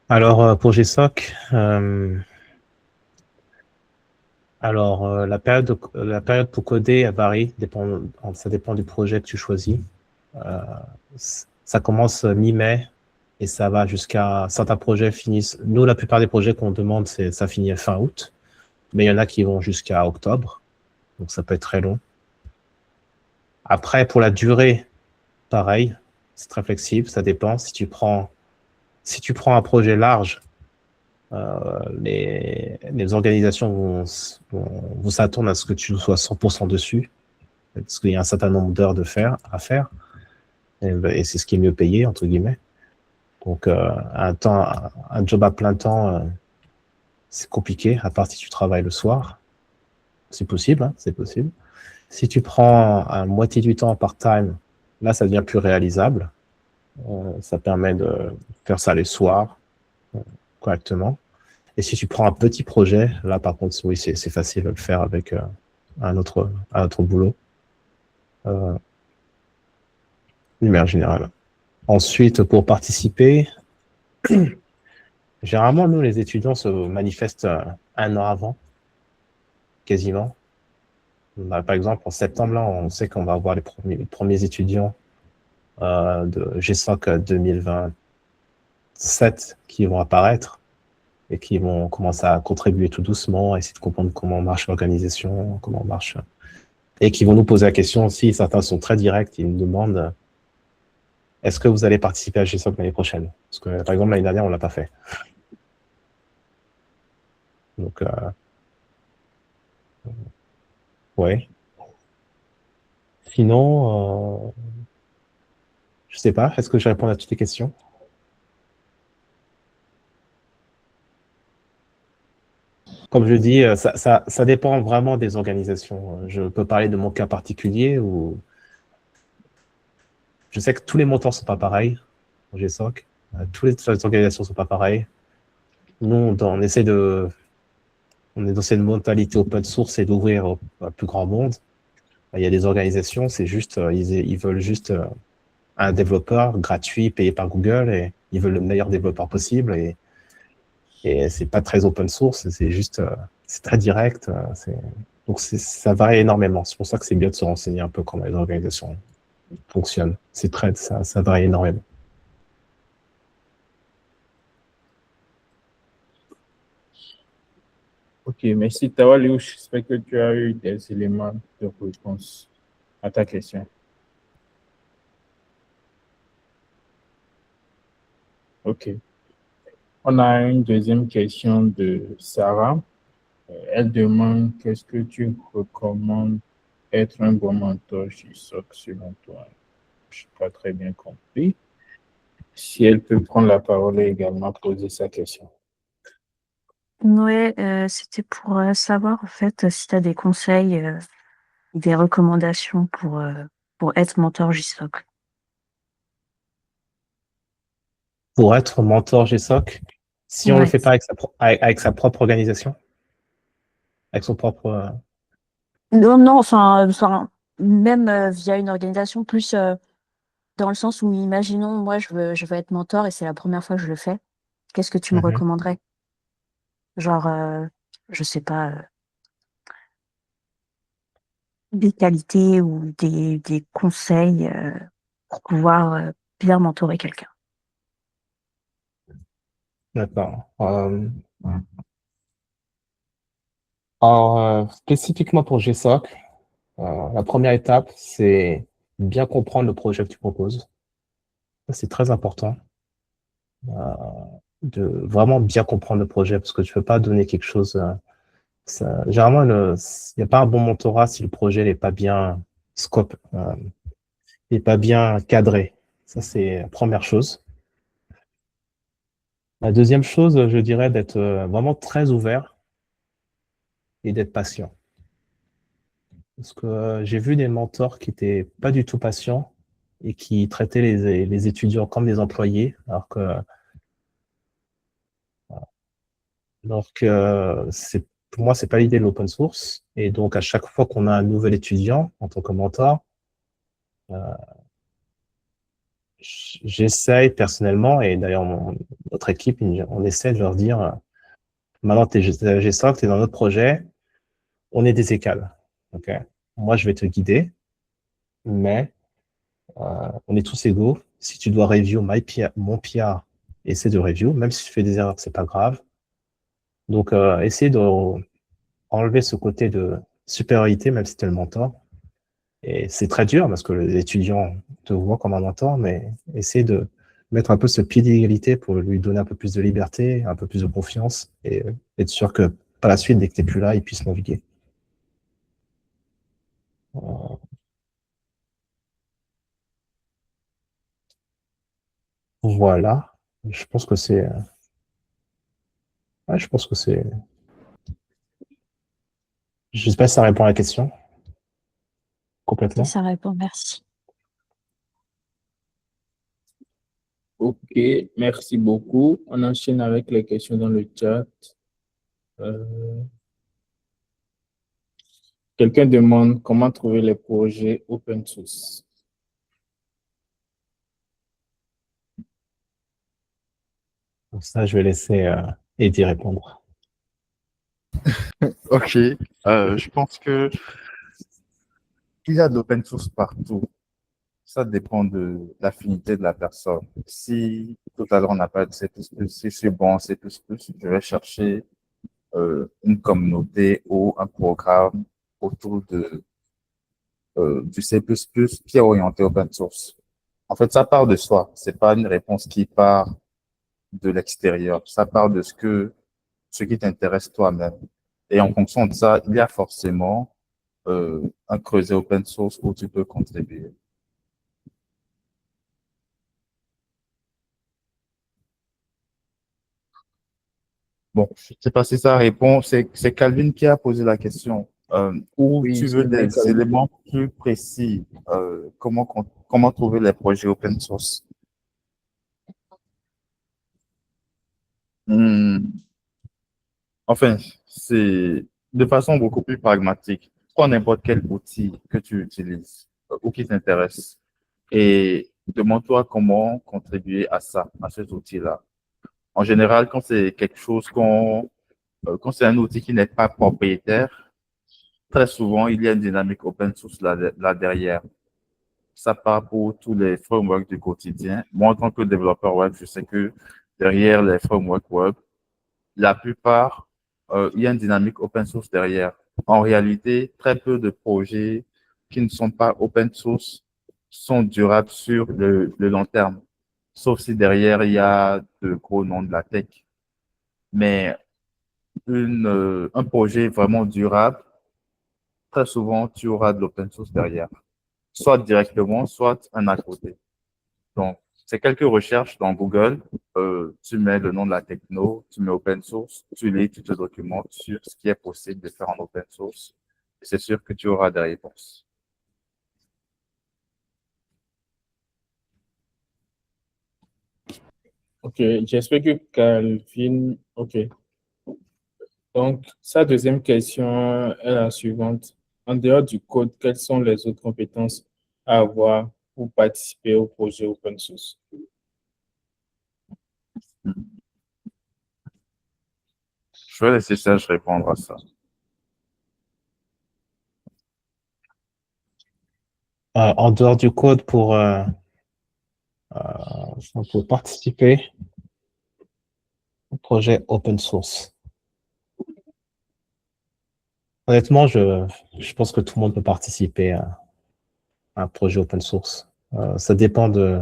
Alors, pour GSOC, la période pour coder, elle varie, ça dépend du projet que tu choisis. Ça commence mi-mai et ça va jusqu'à certains projets finissent. Nous, la plupart des projets qu'on demande, ça finit fin août, mais il y en a qui vont jusqu'à octobre, donc ça peut être très long. Après, pour la durée, pareil, c'est très flexible, ça dépend. Si tu prends un projet large, les organisations vont s'attendre à ce que tu sois 100% dessus, parce qu'il y a un certain nombre d'heures à faire, et c'est ce qui est mieux payé, entre guillemets. Donc, un job à plein temps, c'est compliqué, à part si tu travailles le soir. C'est possible, hein, c'est possible. Si tu prends à moitié du temps part-time, là, ça devient plus réalisable. Ça permet de faire ça les soirs, correctement. Et si tu prends un petit projet, là, par contre, oui, c'est facile de le faire avec un autre boulot. De manière générale. Ensuite, pour participer, généralement, nous, les étudiants se manifestent un an avant, quasiment. Bah, par exemple, en septembre, là, on sait qu'on va avoir les premiers étudiants de GSOC 2027 qui vont apparaître et qui vont commencer à contribuer tout doucement, essayer de comprendre comment marche l'organisation, comment marche... Et qui vont nous poser la question aussi, certains sont très directs, ils nous demandent est-ce que vous allez participer à GSOC l'année prochaine? Parce que, par exemple, l'année dernière, on ne l'a pas fait. Donc, ouais. Sinon, je sais pas, est-ce que je réponds à toutes les questions? Comme je dis, ça dépend vraiment des organisations. Je peux parler de mon cas particulier où je sais que tous les montants ne sont pas pareils en GSOC. Toutes les organisations ne sont pas pareilles. Nous, on est dans cette mentalité open source et d'ouvrir au plus grand monde. Il y a des organisations, c'est juste, ils veulent juste un développeur gratuit payé par Google et ils veulent le meilleur développeur possible et c'est pas très open source, c'est juste, c'est très direct. Donc ça varie énormément. C'est pour ça que c'est bien de se renseigner un peu comment les organisations fonctionnent. Ça varie énormément. Ok, merci. Tawaliou, j'espère que tu as eu des éléments de réponse à ta question. Ok. On a une deuxième question de Sarah. Elle demande qu'est-ce que tu recommandes être un bon mentor chez SOC selon toi? Je n'ai pas très bien compris. Si elle peut prendre la parole et également poser sa question. Ouais, c'était pour savoir en fait si tu as des conseils, des recommandations pour être mentor JSOC. Pour être mentor GSOC, si on ne le Ouais. fait pas avec sa propre organisation, avec son propre... Non, non, enfin, même via une organisation, plus dans le sens où, imaginons, moi, je veux être mentor et c'est la première fois que je le fais. Qu'est-ce que tu me recommanderais? Genre, je sais pas, des qualités ou des conseils pour pouvoir bien mentorer quelqu'un. D'accord. Alors, spécifiquement pour GSOC, la première étape, c'est bien comprendre le projet que tu proposes. Ça, c'est très important de vraiment bien comprendre le projet parce que tu ne peux pas donner quelque chose. Généralement, il n'y a pas un bon mentorat si le projet n'est pas bien scope, n'est pas bien cadré. Ça, c'est la première chose. La deuxième chose, je dirais d'être vraiment très ouvert et d'être patient. Parce que j'ai vu des mentors qui étaient pas du tout patients et qui traitaient les étudiants comme des employés, alors que pour moi, c'est pas l'idée de l'open source. Et donc, à chaque fois qu'on a un nouvel étudiant en tant que mentor, j'essaye personnellement, et d'ailleurs notre équipe, on essaie de leur dire, maintenant tu es G5, tu es dans notre projet, on est des écales. Ok. Moi, je vais te guider, mais on est tous égaux. Si tu dois review mon PR, essaie de review, même si tu fais des erreurs, c'est pas grave. Donc, essayer de enlever ce côté de supériorité, même si tu es le mentor. Et c'est très dur parce que les étudiants te voient comme un mentor, mais essayer de mettre un peu ce pied d'égalité pour lui donner un peu plus de liberté, un peu plus de confiance et être sûr que par la suite, dès que tu n'es plus là, il puisse naviguer. Voilà. Je pense que c'est. Ouais, je pense que c'est. Je sais pas si ça répond à la question. Complètement. Ça répond, merci. Ok, merci beaucoup. On enchaîne avec les questions dans le chat. Quelqu'un demande comment trouver les projets open source. Donc ça, je vais laisser Eddie répondre. Ok, je pense que il y a de l'open source partout. Ça dépend de l'affinité de la personne. Si tout à l'heure on n'a pas de C++, si je suis bon en C++, je vais chercher une communauté ou un programme autour du C++ qui est orienté open source. En fait, ça part de soi. C'est pas une réponse qui part de l'extérieur. Ça part de ce qui t'intéresse toi-même. Et en fonction de ça, il y a forcément un creuset open source où tu peux contribuer. Bon, je ne sais pas si ça répond. C'est Calvin qui a posé la question. Où Oui, tu veux c'est bien, des Calvin. éléments plus précis. Comment trouver les projets open source? Hmm. Enfin, c'est de façon beaucoup plus pragmatique. Prends n'importe quel outil que tu utilises ou qui t'intéresse et demande-toi comment contribuer à ça, à cet outil-là. En général, quand c'est quelque chose quand c'est un outil qui n'est pas propriétaire, très souvent, il y a une dynamique open source là derrière. Ça part pour tous les frameworks du quotidien. Moi, en tant que développeur web, je sais que derrière les frameworks web, la plupart, il y a une dynamique open source derrière. En réalité, très peu de projets qui ne sont pas open source sont durables sur le long terme, sauf si derrière, il y a de gros noms de la tech. Mais un projet vraiment durable, très souvent, tu auras de l'open source derrière, soit directement, soit un à côté. Donc, c'est quelques recherches dans Google. Tu mets le nom de la techno, tu mets open source, tu lis, tu te documentes sur ce qui est possible de faire en open source. Et c'est sûr que tu auras des réponses. Ok, j'espère que Calvin. Ok. Donc, sa deuxième question est la suivante. En dehors du code, quelles sont les autres compétences à avoir pour participer au projet open source? Je vais laisser Serge répondre à ça. En dehors du code pour participer au projet open source. Honnêtement, je pense que tout le monde peut participer à un projet open source. Ça dépend de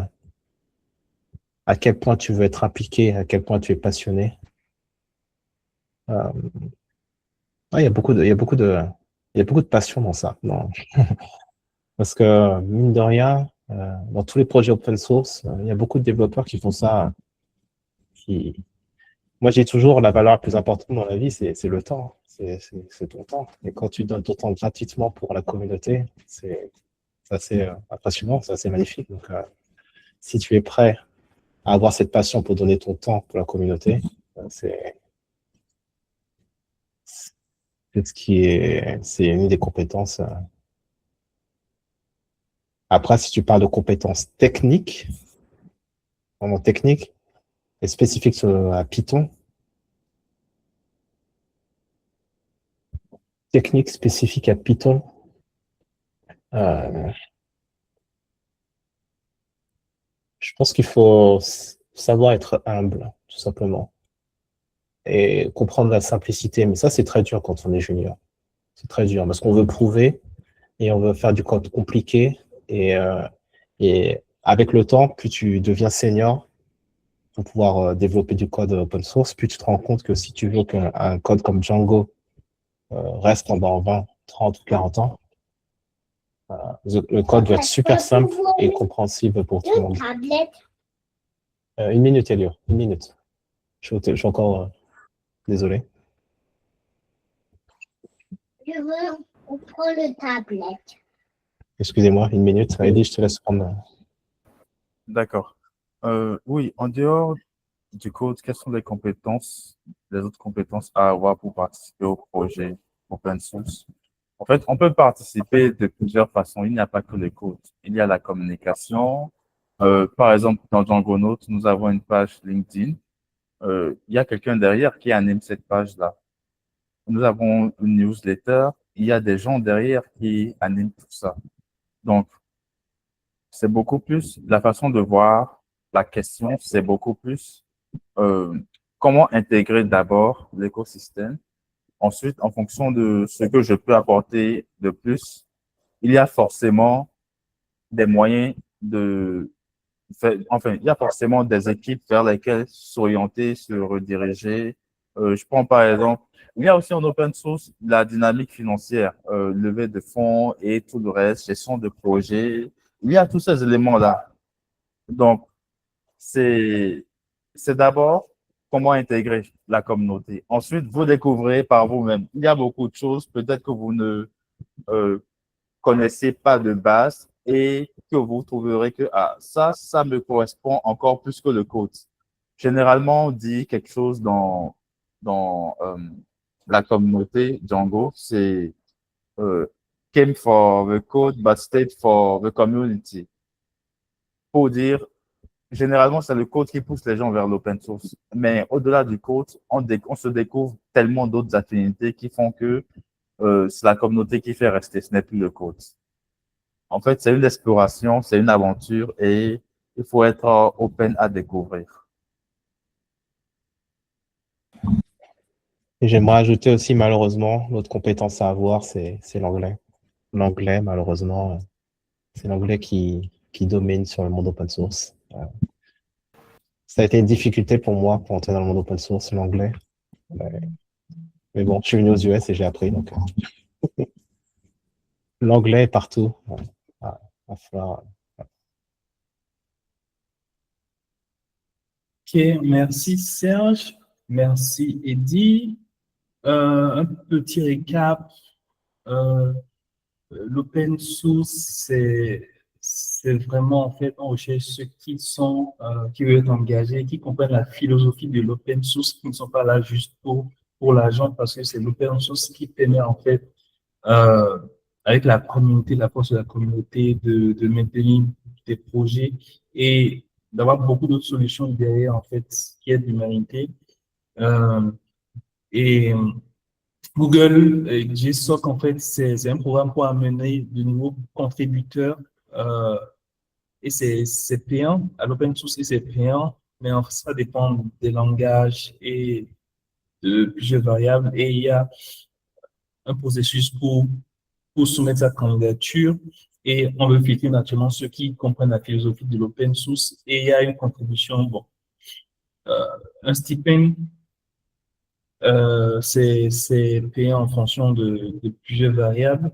à quel point tu veux être appliqué, à quel point tu es passionné. Il y a beaucoup de, il y a beaucoup de, il y a beaucoup de passion dans ça. Non. Parce que, mine de rien, dans tous les projets open source, il y a beaucoup de développeurs qui font ça. Moi, j'ai toujours la valeur la plus importante dans la vie, c'est le temps. c'est ton temps. Et quand tu donnes ton temps gratuitement pour la communauté, c'est assez impressionnant, c'est assez magnifique. Donc, si tu es prêt à avoir cette passion pour donner ton temps pour la communauté, c'est c'est une des compétences. Après, si tu parles de compétences techniques, vraiment techniques et spécifiques à Python, technique spécifique à Python, je pense qu'il faut savoir être humble, tout simplement, et comprendre la simplicité. Mais ça, c'est très dur quand on est junior. C'est très dur parce qu'on veut prouver et on veut faire du code compliqué. Et avec le temps, plus tu deviens senior pour pouvoir développer du code open source, plus tu te rends compte que si tu veux qu'un code comme Django reste pendant 20, 30 ou 40 ans, le code doit être super simple et compréhensible pour tout le monde. Une minute, Elio, une minute. Je suis encore désolé. Je veux prendre le tablette. Excusez-moi, une minute. Eddie, je te laisse prendre. D'accord. Oui, en dehors du code, quelles sont les autres compétences à avoir pour participer au projet open source? En fait, on peut participer de plusieurs façons. Il n'y a pas que le code. Il y a la communication. Par exemple, dans Django Notes, nous avons une page LinkedIn. Il y a quelqu'un derrière qui anime cette page-là. Nous avons une newsletter. Il y a des gens derrière qui animent tout ça. Donc, c'est beaucoup plus la façon de voir la question, c'est beaucoup plus comment intégrer d'abord l'écosystème. Ensuite, en fonction de ce que je peux apporter de plus, il y a forcément des moyens de faire, enfin, il y a forcément des équipes vers lesquelles s'orienter, se rediriger. Je prends par exemple, il y a aussi en open source la dynamique financière, levée de fonds et tout le reste, gestion de projet. Il y a tous ces éléments-là. Donc, c'est d'abord comment intégrer la communauté. Ensuite, vous découvrez par vous-même. Il y a beaucoup de choses, peut-être que vous ne euh, connaissez pas de base et que vous trouverez que ah, ça me correspond encore plus que le code. Généralement, on dit quelque chose dans la communauté Django, c'est came for the code but stayed for the community. Pour dire généralement, c'est le code qui pousse les gens vers l'open source. Mais au-delà du code, on se découvre tellement d'autres affinités qui font que c'est la communauté qui fait rester, ce n'est plus le code. En fait, c'est une exploration, c'est une aventure et il faut être open à découvrir. Et j'aimerais ajouter aussi, malheureusement, l'autre compétence à avoir, c'est l'anglais. L'anglais, malheureusement, c'est l'anglais qui domine sur le monde open source. Ça a été une difficulté pour moi pour entrer dans le monde open source, l'anglais. Mais bon, je suis venu aux US et j'ai appris. Donc, l'anglais est partout. Ok, merci Serge, merci Eddy. Un petit récap. L'open source, c'est vraiment en fait on recherche ceux qui sont qui veulent être engagés, qui comprennent la philosophie de l'open source, qui ne sont pas là juste pour l'argent, parce que c'est l'open source qui permet en fait euh, avec la communauté, la force de la communauté, de maintenir des projets et d'avoir beaucoup d'autres solutions derrière en fait qui aident l'humanité. Euh, et Google GSOC, en fait, c'est un programme pour amener de nouveaux contributeurs et c'est payant. À l'open source, c'est payant, mais en fait, ça dépend des langages et de plusieurs variables. Et il y a un processus pour soumettre sa candidature et on veut filtrer naturellement ceux qui comprennent la philosophie de l'open source et il y a une contribution, bon, un stipend. C'est payé en fonction de plusieurs variables.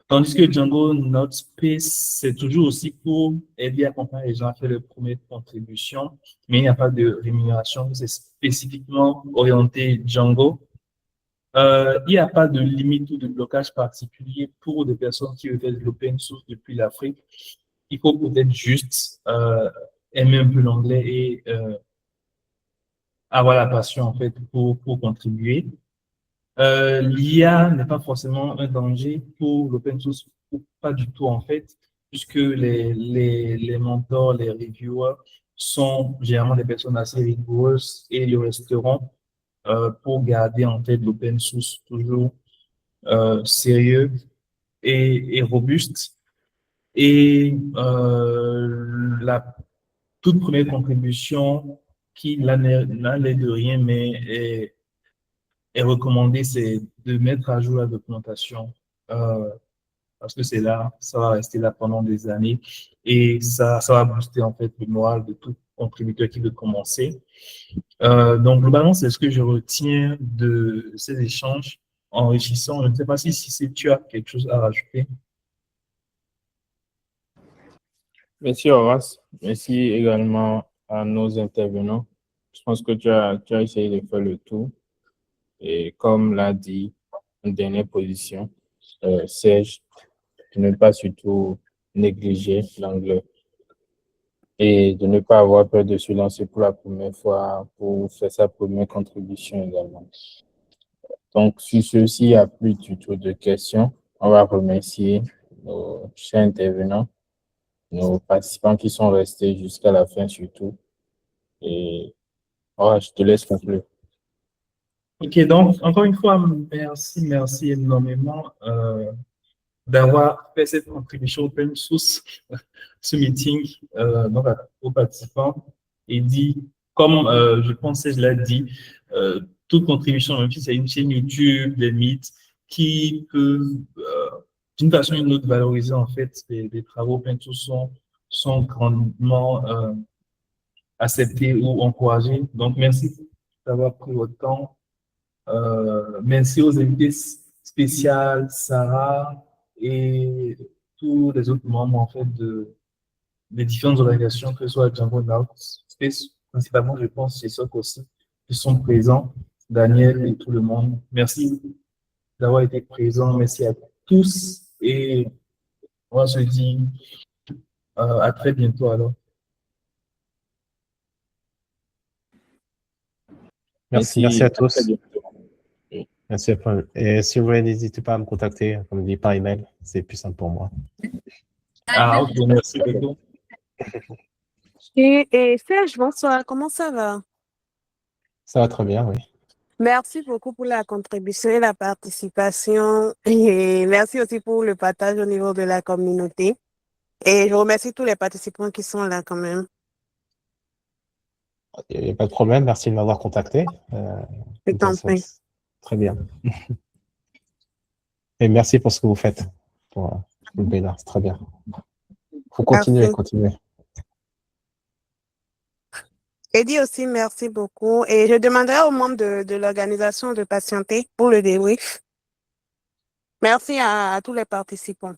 Tandis que Django Nodespace, c'est toujours aussi pour aider à accompagner les gens à faire leur première contribution, mais il n'y a pas de rémunération. C'est spécifiquement orienté Django. Il n'y a pas de limite ou de blocage particulier pour des personnes qui veulent de l'open source depuis l'Afrique. Il faut peut-être juste aimer un peu l'anglais et avoir la passion en fait pour contribuer. L'IA n'est pas forcément un danger pour l'open source, pas du tout en fait, puisque les mentors, les reviewers sont généralement des personnes assez rigoureuses et le resteront pour garder en tête l'open source toujours sérieux et robuste. Et la toute première contribution qui n'allait de rien, mais est recommandée, c'est de mettre à jour la documentation parce que c'est là, ça va rester là pendant des années et ça va booster en fait le moral de tout contributeur qui veut commencer. Donc, globalement, c'est ce que je retiens de ces échanges enrichissants. Je ne sais pas si tu as quelque chose à rajouter. Merci Horace. Merci également à nos intervenants. Je pense que tu as essayé de faire le tour. Et comme l'a dit en dernière position, Serge, de ne pas surtout négliger l'anglais et de ne pas avoir peur de se lancer pour la première fois, pour faire sa première contribution également. Donc, sur ceci, il n'y a plus du tout de questions. On va remercier nos chers intervenants, nos participants qui sont restés jusqu'à la fin surtout. Et je te laisse conclure. Ok, donc, encore une fois, merci énormément d'avoir fait cette contribution open source, ce meeting, donc aux participants, et dit, comme je pense que je l'ai dit, toute contribution, même si c'est une chaîne YouTube, des mythes, qui peut, d'une façon ou d'une autre, valoriser en fait les travaux open source sont grandement acceptés ou encouragés. Donc, merci d'avoir pris votre temps. Merci aux invités spéciaux, Sarah et tous les autres membres en fait des différentes organisations, que ce soit Django Space, principalement, je pense, chez SOC aussi, qui sont présents, Daniel et tout le monde. Merci d'avoir été présents. Merci à tous et on se dit à très bientôt alors. Merci à tous. bientôt. Merci à toi. Et si vous voulez, n'hésitez pas à me contacter, comme dit, par email. C'est plus simple pour moi. Ah, ok, merci beaucoup. Et Serge, bonsoir, comment ça va? Ça va très bien, oui. Merci beaucoup pour la contribution et la participation. Et merci aussi pour le partage au niveau de la communauté. Et je remercie tous les participants qui sont là quand même. Il n'y a pas de problème. Merci de m'avoir contacté. Je t'en prie. Très bien. Et merci pour ce que vous faites pour le Bénin. C'est très bien. Il faut continuer. Et dis aussi merci beaucoup. Et je demanderai aux membres de l'organisation de patienter pour le débrief. Merci à tous les participants.